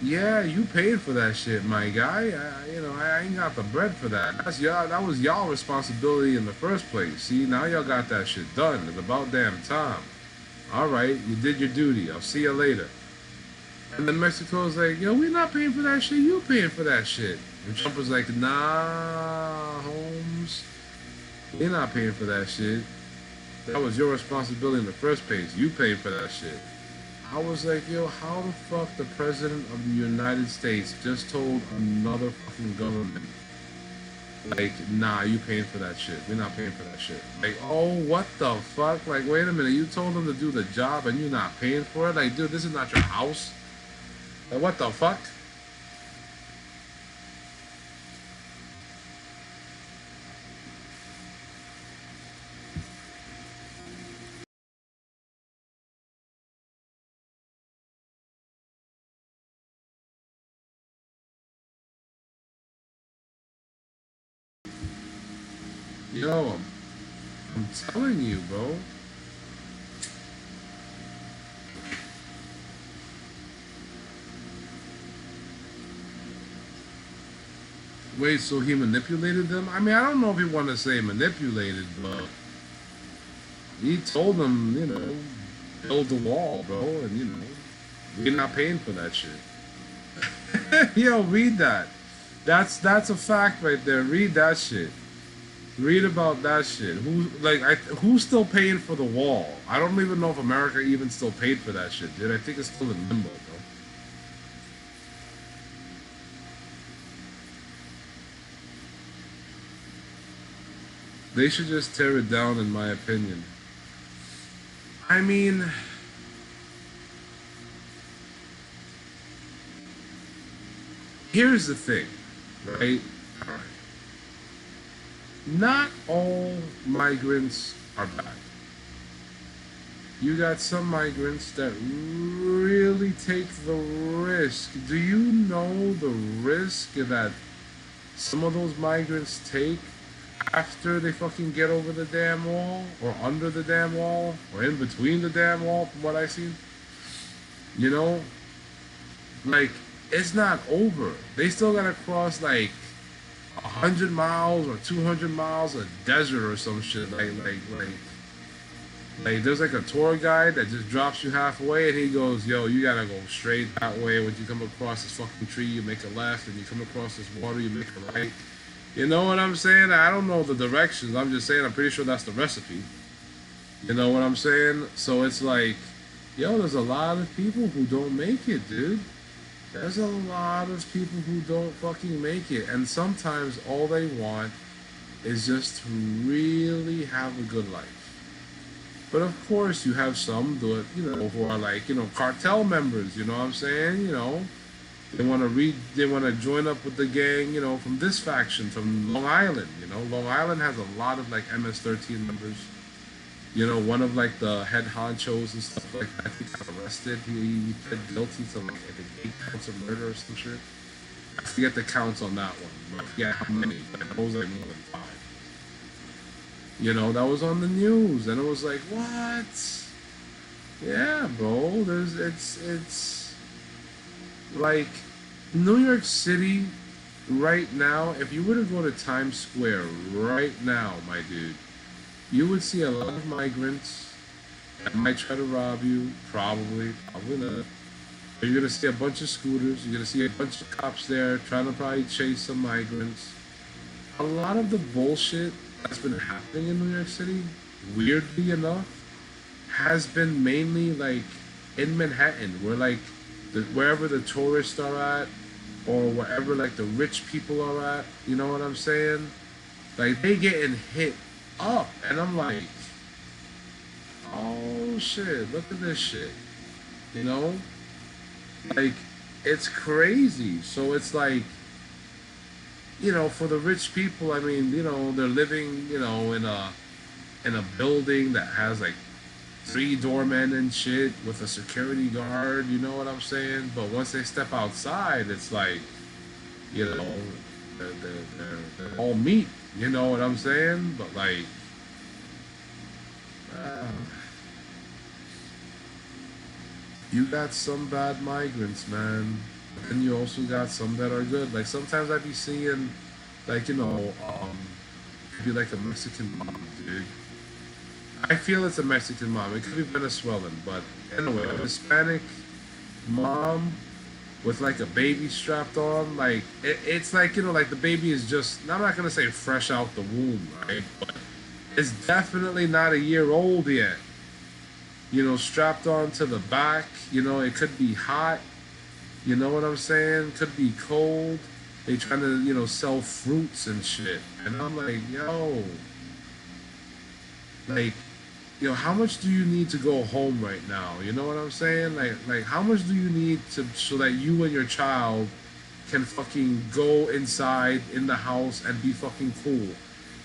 yeah, you paid for that shit, my guy. I ain't got the bread for that. That's y'all. That was y'all responsibility in the first place. See, now y'all got that shit done. It's about damn time. All right, you did your duty. I'll see you later. And then Mexico's like, yo, we not paying for that shit. You paying for that shit. And Trump was like, nah, Holmes, we not paying for that shit. That was your responsibility in the first place. You paid for that shit. I was like, yo, how the fuck the president of the United States just told another fucking government, like, nah, you paying for that shit. We're not paying for that shit. Like, oh, what the fuck? Like, wait a minute, you told them to do the job and you're not paying for it? Like, dude, this is not your house. Like, what the fuck? Yo, I'm telling you, bro. Wait, so he manipulated them? I mean, I don't know if he want to say manipulated, but he told them, build the wall, bro, and we're not paying for that shit. Yo, read that. That's a fact right there. Read that shit. Read about that shit. Who's still paying for the wall? I don't even know if America even still paid for that shit, dude. I think it's still in limbo, bro. They should just tear it down, in my opinion. I mean, here's the thing, right? Not all migrants are bad. You got some migrants that really take the risk. Do you know the risk that some of those migrants take after they fucking get over the damn wall, or under the damn wall, or in between the damn wall, from what I see? You know, like, it's not over. They still gotta cross like 100 miles or 200 miles of desert or some shit. Like, there's like a tour guide that just drops you halfway, and he goes, "Yo, you gotta go straight that way. When you come across this fucking tree, you make a left, and you come across this water, you make a right." You know what I'm saying? I don't know the directions. I'm just saying, I'm pretty sure that's the recipe. You know what I'm saying? So it's like, yo, there's a lot of people who don't make it, dude. There's a lot of people who don't fucking make it. And sometimes all they want is just to really have a good life. But of course, you have some do it, who are like, cartel members. You know what I'm saying? They want to join up with the gang, from this faction, from Long Island. Long Island has a lot of like MS-13 members. One of like the head honchos and stuff like that, he got arrested. He pled guilty to like I think 8 counts of murder or some shit. I forget the counts on that one, but I forget how many. But it was like more than 5. That was on the news, and it was like, what? Yeah, bro. It's like New York City right now. If you were to go to Times Square right now, my dude, you would see a lot of migrants that might try to rob you. Probably not. But you're gonna see a bunch of scooters. You're gonna see a bunch of cops there trying to probably chase some migrants. A lot of the bullshit that's been happening in New York City, weirdly enough, has been mainly like in Manhattan, where like wherever the tourists are at, or wherever like the rich people are at. You know what I'm saying? Like, they getting hit up, and I'm like, oh shit, look at this shit. Like, it's crazy. So it's like, for the rich people, I mean, they're living, in a building that has like 3 doormen and shit with a security guard, you know what I'm saying? But once they step outside, it's like, they're all meat, you know what I'm saying? But like, you got some bad migrants, man. But then you also got some that are good. Like, sometimes I be seeing, like, maybe like a Mexican mom, dude. I feel it's a Mexican mom. It could be Venezuelan, but anyway, a Hispanic mom with like a baby strapped on. Like, it's like, like the baby is just, I'm not gonna say fresh out the womb, right? But it's definitely not a year old yet. Strapped on to the back. It could be hot. You know what I'm saying? Could be cold. They trying to, sell fruits and shit. And I'm like, like, how much do you need to go home right now? You know what I'm saying? Like how much do you need so that you and your child can fucking go inside in the house and be fucking cool?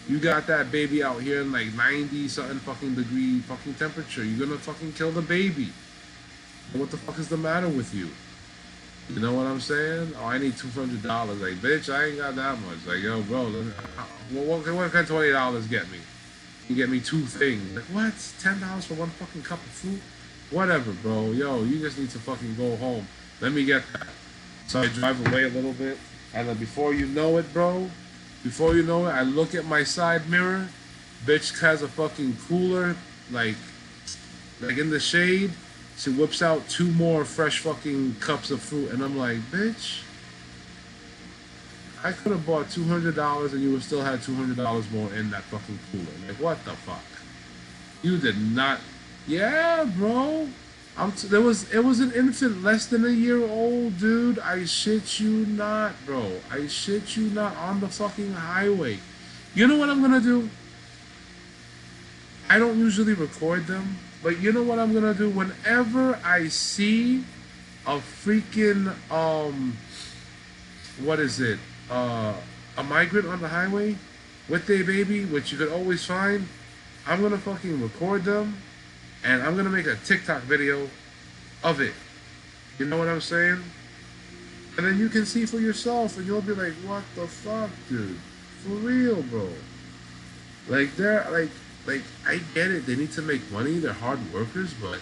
You got that baby out here in like 90 something fucking degree fucking temperature. You're gonna fucking kill the baby. What the fuck is the matter with you? You know what I'm saying? Oh, I need $200. Like, bitch, I ain't got that much. Like, yo, bro, what can $20 get me? You get me 2 things. Like, what? $10 for 1 fucking cup of fruit? Whatever, bro. Yo, you just need to fucking go home. Let me get that. So I drive away a little bit, and then before you know it, bro, I look at my side mirror. Bitch has a fucking cooler, like in the shade. She whips out 2 more fresh fucking cups of fruit, and I'm like, bitch, I could have bought $200 and you would still had $200 more in that fucking cooler. Like, what the fuck? You did not. Yeah, bro. It was an infant less than a year old, dude. I shit you not, bro. I shit you not, on the fucking highway. You know what I'm gonna do? I don't usually record them, but you know what I'm gonna do? Whenever I see a freaking what is it? A migrant on the highway with their baby, which you could always find, I'm gonna fucking record them, and I'm gonna make a TikTok video of it. You know what I'm saying? And then you can see for yourself, and you'll be like, "What the fuck, dude? For real, bro? Like they're like I get it. They need to make money. They're hard workers, but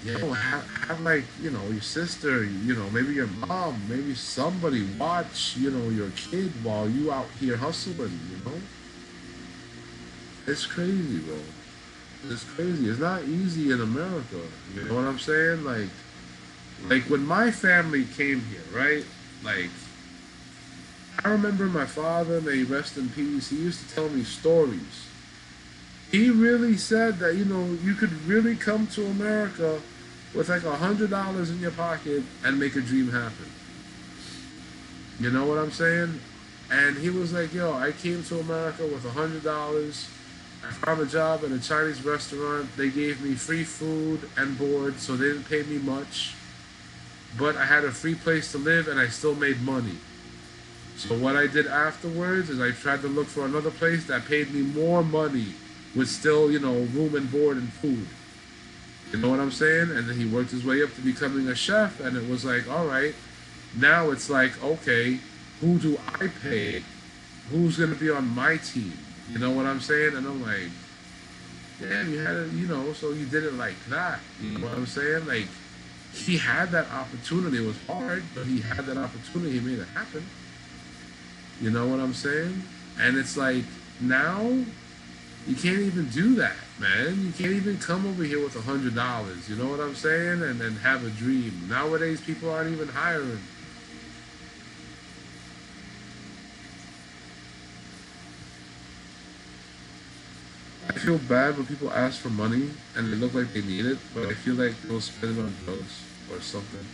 have like your sister, maybe your mom, maybe somebody watch your kid while you out here hustling. It's crazy, bro. It's crazy. It's not easy in America. You know what I'm saying? Like when my family came here, right? Like I remember my father, may he rest in peace. He used to tell me stories. He really said that you could really come to America with like $100 in your pocket and make a dream happen. You know what I'm saying? And he was like, "Yo, I came to America with $100. I found a job at a Chinese restaurant. They gave me free food and board, so they didn't pay me much. But I had a free place to live, and I still made money. So what I did afterwards is I tried to look for another place that paid me more money with still, room and board and food. You know what I'm saying?" And then he worked his way up to becoming a chef, and it was like, all right, now it's like, okay, who do I pay? Who's going to be on my team? You know what I'm saying? And I'm like, damn, you had it, so you did it like that. You know what I'm saying? Like, he had that opportunity. It was hard, but he had that opportunity. He made it happen. You know what I'm saying? And it's like, now, you can't even do that, man. You can't even come over here with $100. You know what I'm saying? And then have a dream. Nowadays, people aren't even hiring. I feel bad when people ask for money and they look like they need it, but I feel like they'll spend it on drugs or something.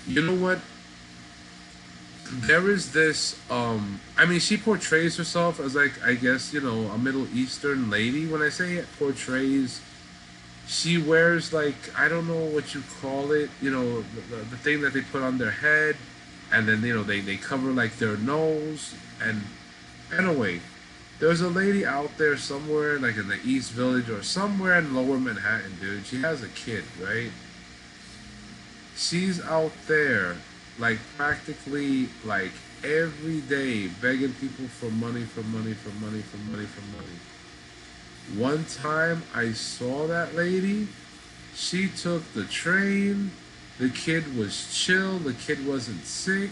You know what? There is this I mean, she portrays herself as, like, I guess, a Middle Eastern lady. When I say it portrays, she wears, like, I don't know what you call it, the thing that they put on their head, and then they cover like their nose. And anyway, there's a lady out there somewhere, like in the East Village or somewhere in Lower Manhattan, dude. She has a kid, right? She's out there, like, practically, like, every day begging people for money, for money, for money, for money, for money. One time I saw that lady. She took the train. The kid was chill. The kid wasn't sick.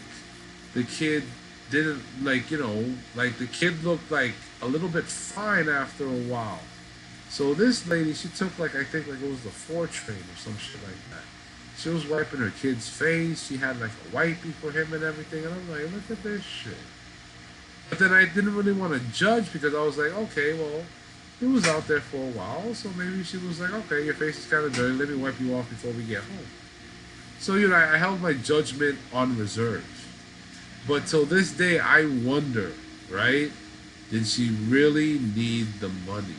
The kid didn't, like, like, the kid looked like a little bit fine after a while. So this lady, she took, like, I think, like, it was the 4 train or some shit like that. She was wiping her kid's face. She had, like, a wipey for him and everything. And I'm like, look at this shit. But then I didn't really want to judge, because I was like, okay, well, he was out there for a while, so maybe she was like, okay, your face is kind of dirty. Let me wipe you off before we get home. So, I held my judgment on reserve. But till this day, I wonder, right? Did she really need the money?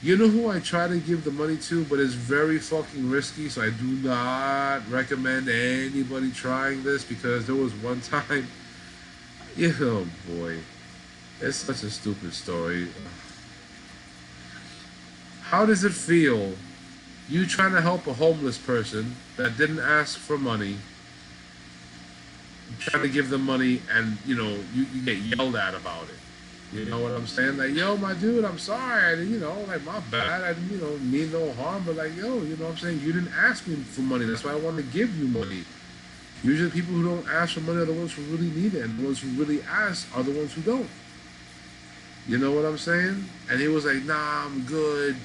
You know who I try to give the money to, but it's very fucking risky, so I do not recommend anybody trying this, because there was one time, oh boy, it's such a stupid story. How does it feel, you trying to help a homeless person that didn't ask for money, trying to give them money, and you get yelled at about it? You know what I'm saying? Like, yo, my dude, I'm sorry. Like, my bad. I didn't, mean no harm. But, like, yo, you know what I'm saying? You didn't ask me for money. That's why I want to give you money. Usually people who don't ask for money are the ones who really need it. And the ones who really ask are the ones who don't. You know what I'm saying? And he was like, nah, I'm good.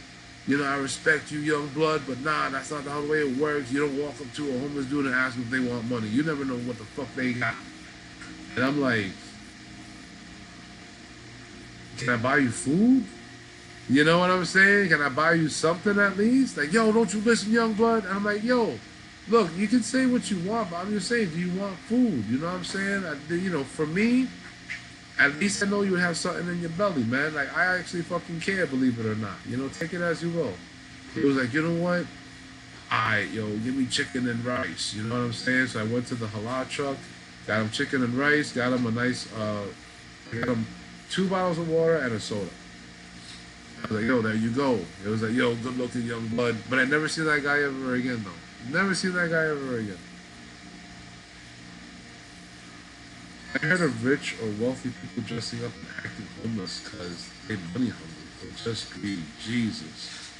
I respect you, young blood, but nah, that's not the way it works. You don't walk up to a homeless dude and ask them if they want money. You never know what the fuck they got. And I'm like, can I buy you food? You know what I'm saying? Can I buy you something at least? Like, yo, don't you listen, young blood? And I'm like, yo, look, you can say what you want, but I'm just saying, do you want food? You know what I'm saying? For me, at least I know you have something in your belly, man. Like, I actually fucking care, believe it or not. Take it as you will. He was like, you know what? Alright, yo, give me chicken and rice. You know what I'm saying? So I went to the halal truck, got him chicken and rice, got him a nice, got him 2 bottles of water and a soda. I was like, yo, there you go. It was like, yo, good looking young blood. But I never seen that guy ever again, though. Never seen that guy ever again. I heard of rich or wealthy people dressing up and acting homeless because they money hungry or just greedy. Jesus.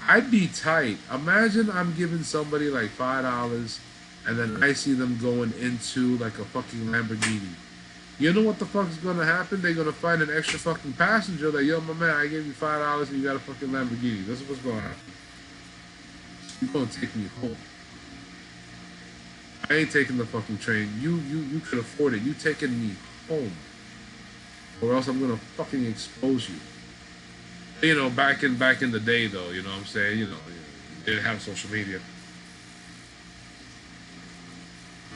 I'd be tight. Imagine I'm giving somebody like $5 and then I see them going into like a fucking Lamborghini. You know what the fuck is gonna happen? They're gonna find an extra fucking passenger like, yo, my man, I gave you $5 and you got a fucking Lamborghini. This is what's gonna happen. You're gonna take me home. I ain't taking the fucking train. You could afford it. You taking me home. Or else I'm gonna fucking expose you. You know, back in the day though, you know what I'm saying? You know, they didn't have social media.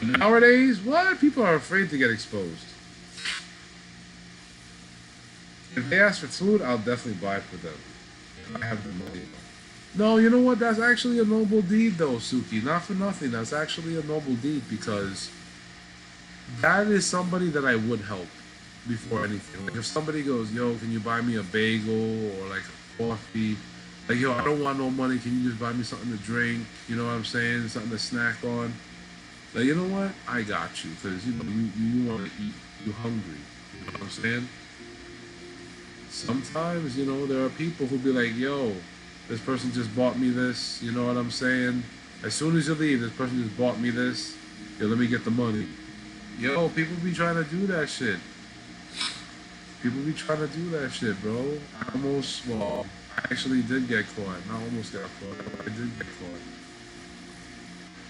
Nowadays, what? People are afraid to get exposed. If they ask for food, I'll definitely buy for them. If I have the money. No, you know what? That's actually a noble deed, though, Suki. Not for nothing. That's actually a noble deed because that is somebody that I would help before anything. Like if somebody goes, yo, can you buy me a bagel or like a coffee? Like, yo, I don't want no money. Can you just buy me something to drink? You know what I'm saying? Something to snack on. Like, you know what? I got you because, you know, you want to eat. You're hungry. You know what I'm saying? Sometimes, you know, there are people who be like, yo, this person just bought me this, you know what I'm saying? As soon as you leave, this person just bought me this. Yo, let me get the money. Yo, people be trying to do that shit. People be trying to do that shit, bro. I actually did get caught. I almost got caught. I did get caught.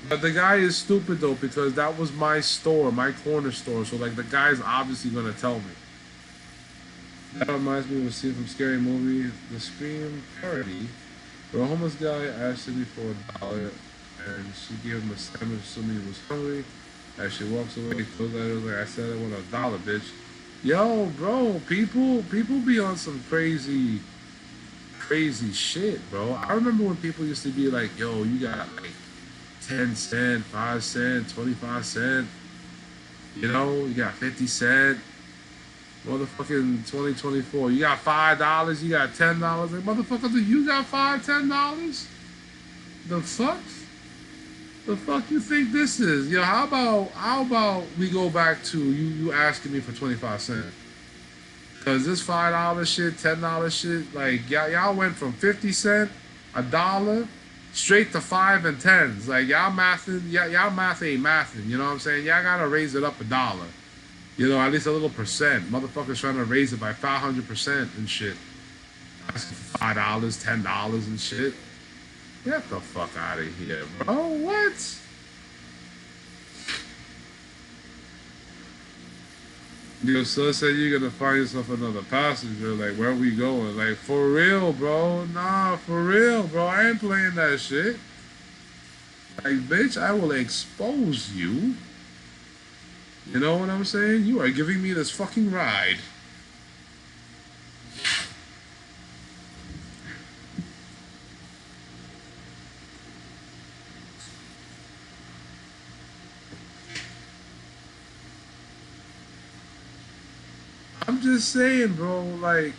But the guy is stupid, though, because that was my store, my corner store. So, like, the guy's obviously going to tell me. That reminds me of a scene from Scary Movie, the Scream parody, where a homeless guy asked me for $1, and she gave him a sandwich assuming he was hungry. As she walks away, he goes at her like, I said I want $1, bitch. Yo, bro, people be on some crazy shit, bro. I remember when people used to be like, yo, you got like 10 cent, 5 cent, 25 cent, you know, you got 50 cent. Motherfucking 2024. You got $5, you got $10. Like, motherfucker, you got $5, $10? The fuck? The fuck you think this is? Yo, how about we go back to you asking me for 25 cents? Cause this $5 shit, $10 shit, like y'all went from 50 cent, $1, straight to 5 and 10s. Like y'all math ain't mathing, you know what I'm saying? Y'all gotta raise it up $1. You know, at least a little percent. Motherfuckers trying to raise it by 500% and shit. Asking for $5, $10 and shit. Get the fuck out of here, bro. What? Your son said you're gonna find yourself another passenger. Like, where are we going? Like, for real, bro. Nah, for real, bro. I ain't playing that shit. Like, bitch, I will expose you. You know what I'm saying? You are giving me this fucking ride. I'm just saying, bro, like...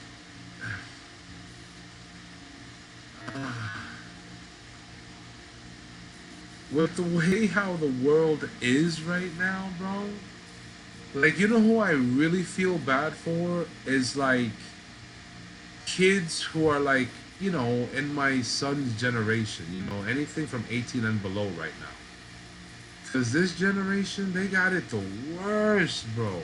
with the way how the world is right now, bro... Like, you know who I really feel bad for is like kids who are like, you know, in my son's generation, you know, anything from 18 and below right now. Because this generation, they got it the worst, bro.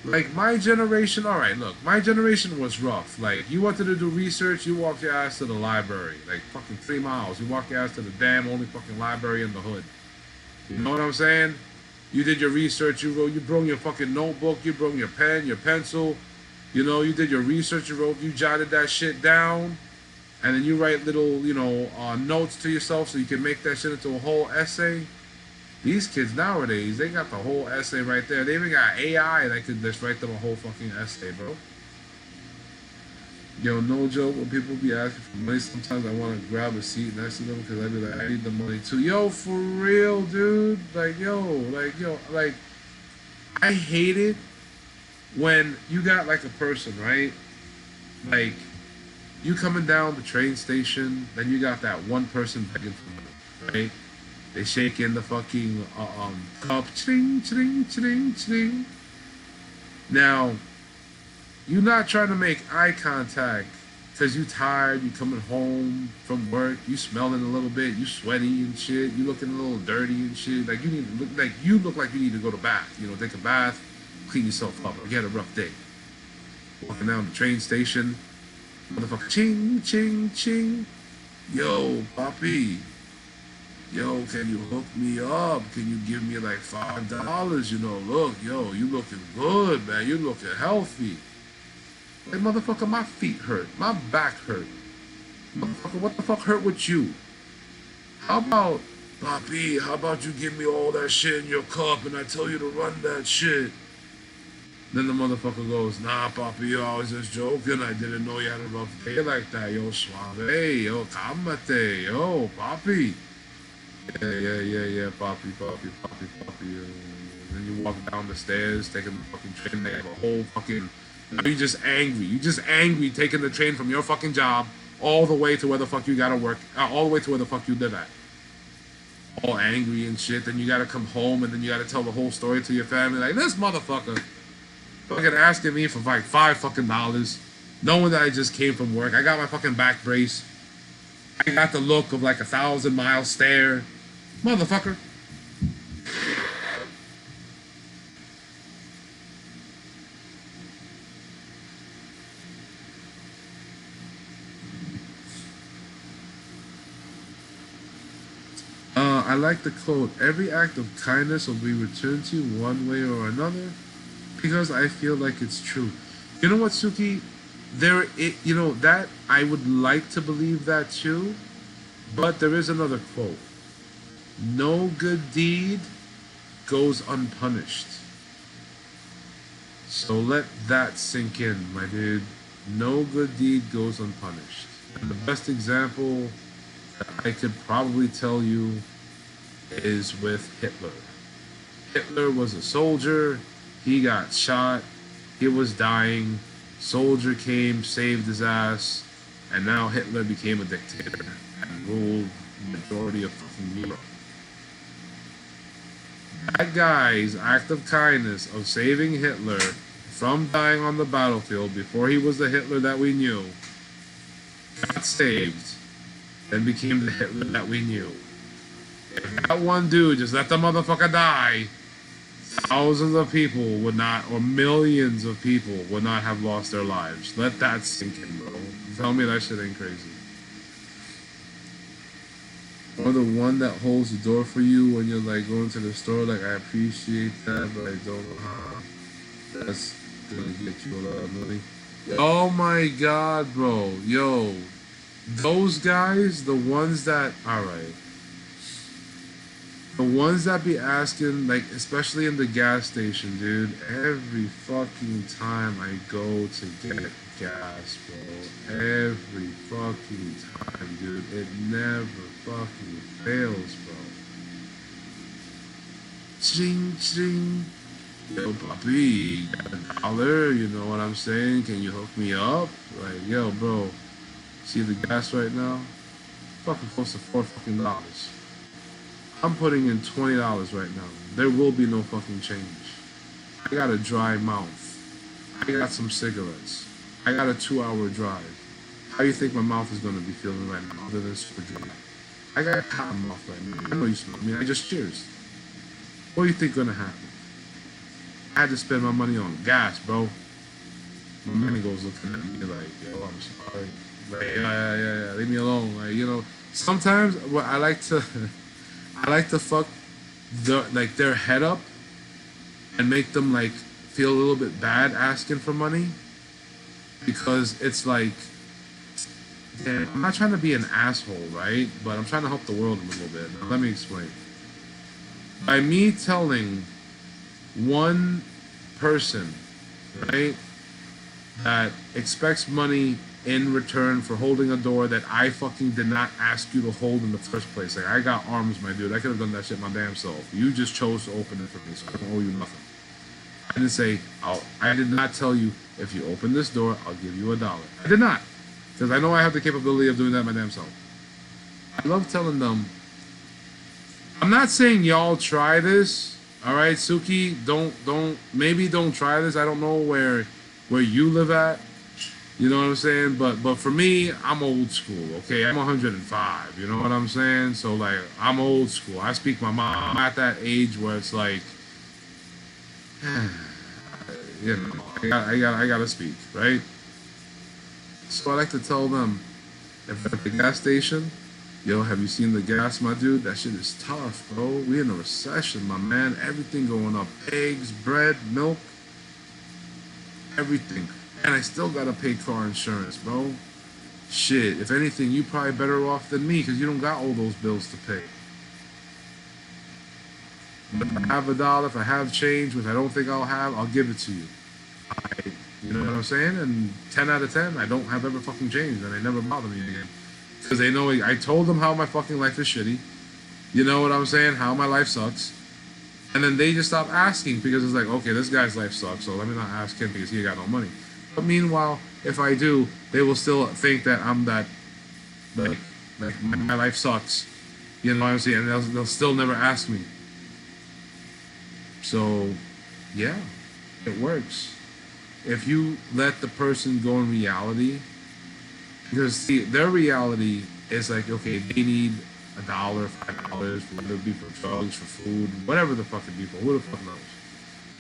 Like, my generation, all right, look, my generation was rough. Like, you wanted to do research, you walked your ass to the library. Like, fucking 3 miles. You walk your ass to the damn only fucking library in the hood. You know what I'm saying? You did your research, you brought your fucking notebook, you brought your pen, your pencil, you know, you did your research, you jotted that shit down, and then you write little, you know, notes to yourself so you can make that shit into a whole essay. These kids nowadays, they got the whole essay right there. They even got AI that could just write them a whole fucking essay, bro. Yo, no joke, when people be asking for money, sometimes I want to grab a seat next to them because I be like, I need the money too. Yo, for real, dude. Like, like, I hate it when you got like a person, right? Like, You coming down the train station, then you got that one person begging for money, right? They shake in the fucking cup, ching, ching, ching, ching. Now, you not trying to make eye contact because you tired, you coming home from work, you smelling a little bit, you sweaty and shit, you looking a little dirty and shit. Like you look like you need to go to bath. You know, take a bath, clean yourself up. Like you had a rough day. Walking down the train station, motherfucker, ching, ching, ching. Yo, Poppy. Yo, can you hook me up? Can you give me like $5? You know, look, yo, you looking good, man. You looking healthy. Hey, motherfucker, my feet hurt. My back hurt. Motherfucker, what the fuck hurt with you? How about, Poppy, how about you give me all that shit in your cup and I tell you to run that shit? Then the motherfucker goes, nah, Poppy, yo, I was just joking. I didn't know you had a rough day like that. Yo, suave, yo, calmate, yo, Poppy. Yeah, Poppy. Then you walk down the stairs, taking the fucking train. They have a whole fucking... Now you just angry. You just angry taking the train from your fucking job all the way to where the fuck you gotta work, all the way to where the fuck you live at. All angry and shit. Then you gotta come home and then you gotta tell the whole story to your family. Like, this motherfucker fucking asking me for like $5 knowing that I just came from work. I got my fucking back brace. I got the look of like 1,000-mile stare. Motherfucker. I like the quote, every act of kindness will be returned to you one way or another, because I feel like it's true. You know what, Suki? You know, that I would like to believe that too, but there is another quote. No good deed goes unpunished. So let that sink in, my dude. No good deed goes unpunished. And the best example that I could probably tell you is with Hitler. Hitler was a soldier. He got shot. He was dying. Soldier came, saved his ass, and now Hitler became a dictator and ruled the majority of fucking Europe. That guy's act of kindness of saving Hitler from dying on the battlefield before he was the Hitler that we knew, got saved, then became the Hitler that we knew. If that one dude just let the motherfucker die, thousands of people would not, or millions of people would not have lost their lives. Let that sink in, bro. Tell me that shit ain't crazy. Or the one that holds the door for you when you're like going to the store, like I appreciate that, but I don't know how that's gonna get you a lot of money. Oh my god, bro. Yo, those guys, the ones that, alright. The ones that be asking, like, especially in the gas station, dude, every fucking time I go to get gas, bro. Every fucking time, dude. It never fucking fails, bro. Ching, ching. Yo, puppy, got $1? You know what I'm saying? Can you hook me up? Like, yo, bro, see the gas right now? Fucking close to $4 fucking dollars. I'm putting in $20 right now. There will be no fucking change. I got a dry mouth. I got some cigarettes. I got a 2-hour drive. How do you think my mouth is gonna be feeling right now, other than super dry? I got a cotton mouth right now. I know you smell me. I just cheers. What do you think gonna happen? I had to spend my money on gas, bro. My man goes looking at me like, yo, I'm sorry. Like, yeah, leave me alone. Like, you know, sometimes what I like to fuck their head up and make them like feel a little bit bad asking for money, because it's like, damn, I'm not trying to be an asshole, right? But I'm trying to help the world a little bit. Now, let me explain. By me telling one person, right, that expects money in return for holding a door that I fucking did not ask you to hold in the first place. Like, I got arms, my dude. I could have done that shit my damn self. You just chose to open it for me, so I don't owe you nothing. I didn't say, I did not tell you, if you open this door, I'll give you $1. I did not. because I know I have the capability of doing that my damn self. I love telling them. I'm not saying y'all try this. All right, Suki, maybe don't try this. I don't know where you live at. You know what I'm saying? But for me, I'm old school. Okay, I'm 105. You know what I'm saying? So like, I'm old school. I speak my mind. I'm at that age where it's like, you know, I gotta speak, right? So I like to tell them, if at the gas station, yo, have you seen the gas, my dude? That shit is tough, bro. We in a recession, my man. Everything going up. Eggs, bread, milk, everything. And I still gotta pay car insurance, bro. Shit, if anything, you probably better off than me because you don't got all those bills to pay. But if I have a dollar, if I have change, which I don't think I'll have, I'll give it to you. You know what I'm saying? And 10 out of 10, I don't have ever fucking changed, and they never bother me again. Because they know I told them how my fucking life is shitty. You know what I'm saying? How my life sucks. And then they just stop asking because it's like, okay, this guy's life sucks, so let me not ask him because he got no money. But meanwhile, if I do, they will still think that I'm that, like my life sucks. You know what I'm saying? And they'll still never ask me. So, yeah, it works. If you let the person go in reality, because see, their reality is like, okay, they need $1, $5, whether it be for drugs, for food, whatever the fuck it be for. Who the fuck knows?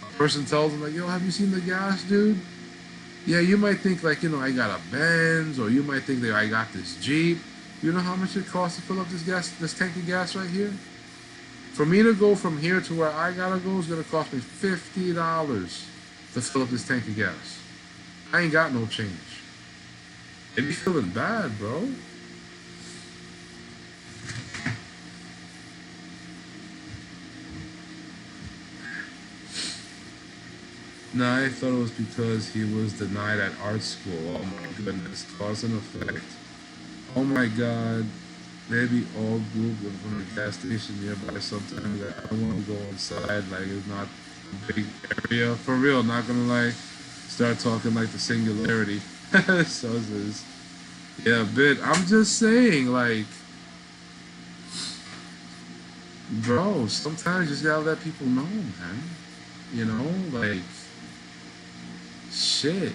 A person tells them like, yo, have you seen the gas, dude? Yeah, you might think like, you know, I got a Benz, or you might think that I got this Jeep. You know how much it costs to fill up this tank of gas right here? For me to go from here to where I gotta go is gonna cost me $50 to fill up this tank of gas. I ain't got no change. They be feeling bad, bro. No, I thought it was because he was denied at art school. Oh my goodness, cause and effect. Oh my god. Maybe all group from the gas station nearby sometimes that I don't want to go inside, like it's not a big area. For real, not gonna like start talking like the singularity. So it is. Yeah, a bit. I'm just saying, like, bro, sometimes you just gotta let people know, man. You know, like, shit.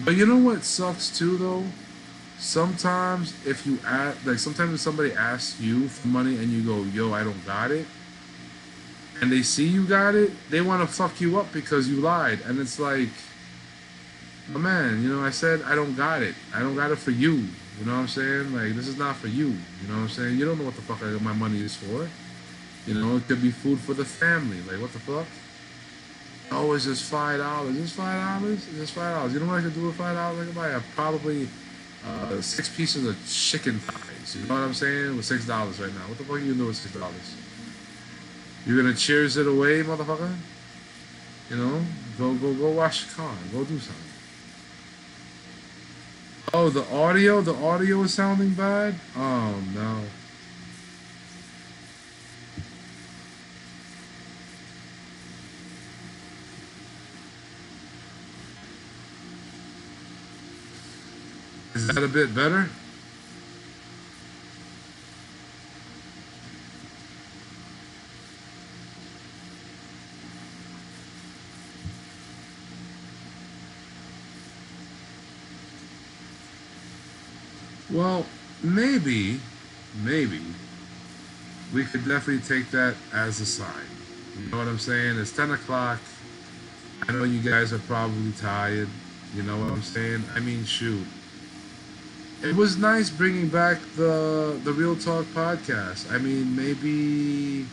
But you know what sucks too, though? Sometimes if you ask, like, sometimes if somebody asks you for money and you go, yo, I don't got it, and they see you got it, they want to fuck you up because you lied. And it's like, oh man, you know, I said I don't got it. I don't got it for you. You know what I'm saying? Like, this is not for you. You know what I'm saying? You don't know what the fuck my money is for. You know, it could be food for the family. Like, what the fuck? Oh, it's just $5. It's $5? It's just $5. You know what I could do with $5? I could buy probably 6 pieces of chicken thighs. You know what I'm saying? With $6 right now. What the fuck are you gonna do with $6? You're gonna cheers it away, motherfucker? You know? Go wash the car. Go do something. Oh, the audio is sounding bad? Oh no. Is that a bit better? Well, maybe we could definitely take that as a sign. You know what I'm saying? It's 10 o'clock. I know you guys are probably tired. You know what I'm saying? I mean, shoot. It was nice bringing back the Real Talk podcast. I mean, maybe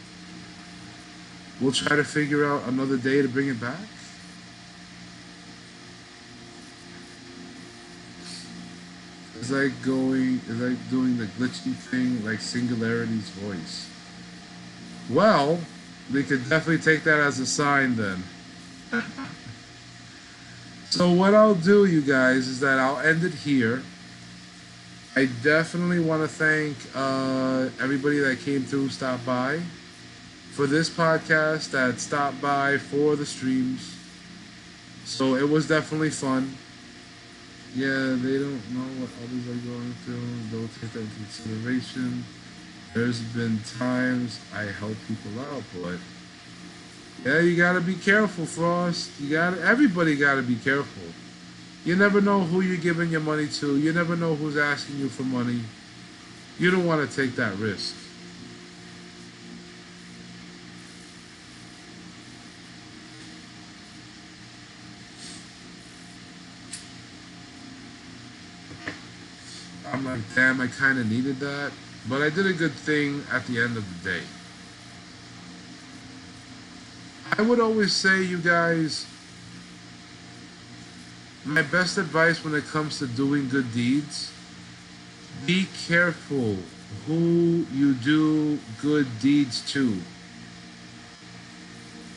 we'll try to figure out another day to bring it back. It's like doing the glitchy thing, like Singularity's voice. Well, we could definitely take that as a sign then. So what I'll do, you guys, is that I'll end it here. I definitely want to thank everybody that came through, stopped by for this podcast, that stopped by for the streams. So it was definitely fun. Yeah, they don't know what others are going through. Don't take that into consideration. There's been times I help people out, but yeah, you gotta be careful, Frost. Everybody gotta be careful. You never know who you're giving your money to. You never know who's asking you for money. You don't want to take that risk. I'm like, damn, I kind of needed that. But I did a good thing at the end of the day. I would always say, you guys, my best advice when it comes to doing good deeds, be careful who you do good deeds to.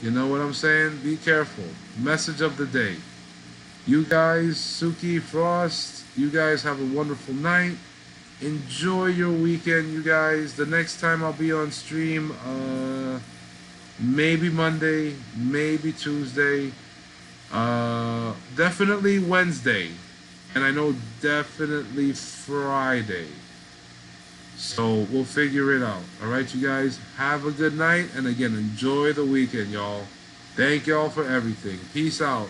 You know what I'm saying? Be careful. Message of the day. You guys, Suki, Frost, you guys have a wonderful night. Enjoy your weekend, you guys. The next time I'll be on stream, maybe Monday, maybe Tuesday, definitely Wednesday, and I know definitely Friday. So we'll figure it out. All right, you guys, have a good night, and again, enjoy the weekend, y'all. Thank y'all for everything. Peace out.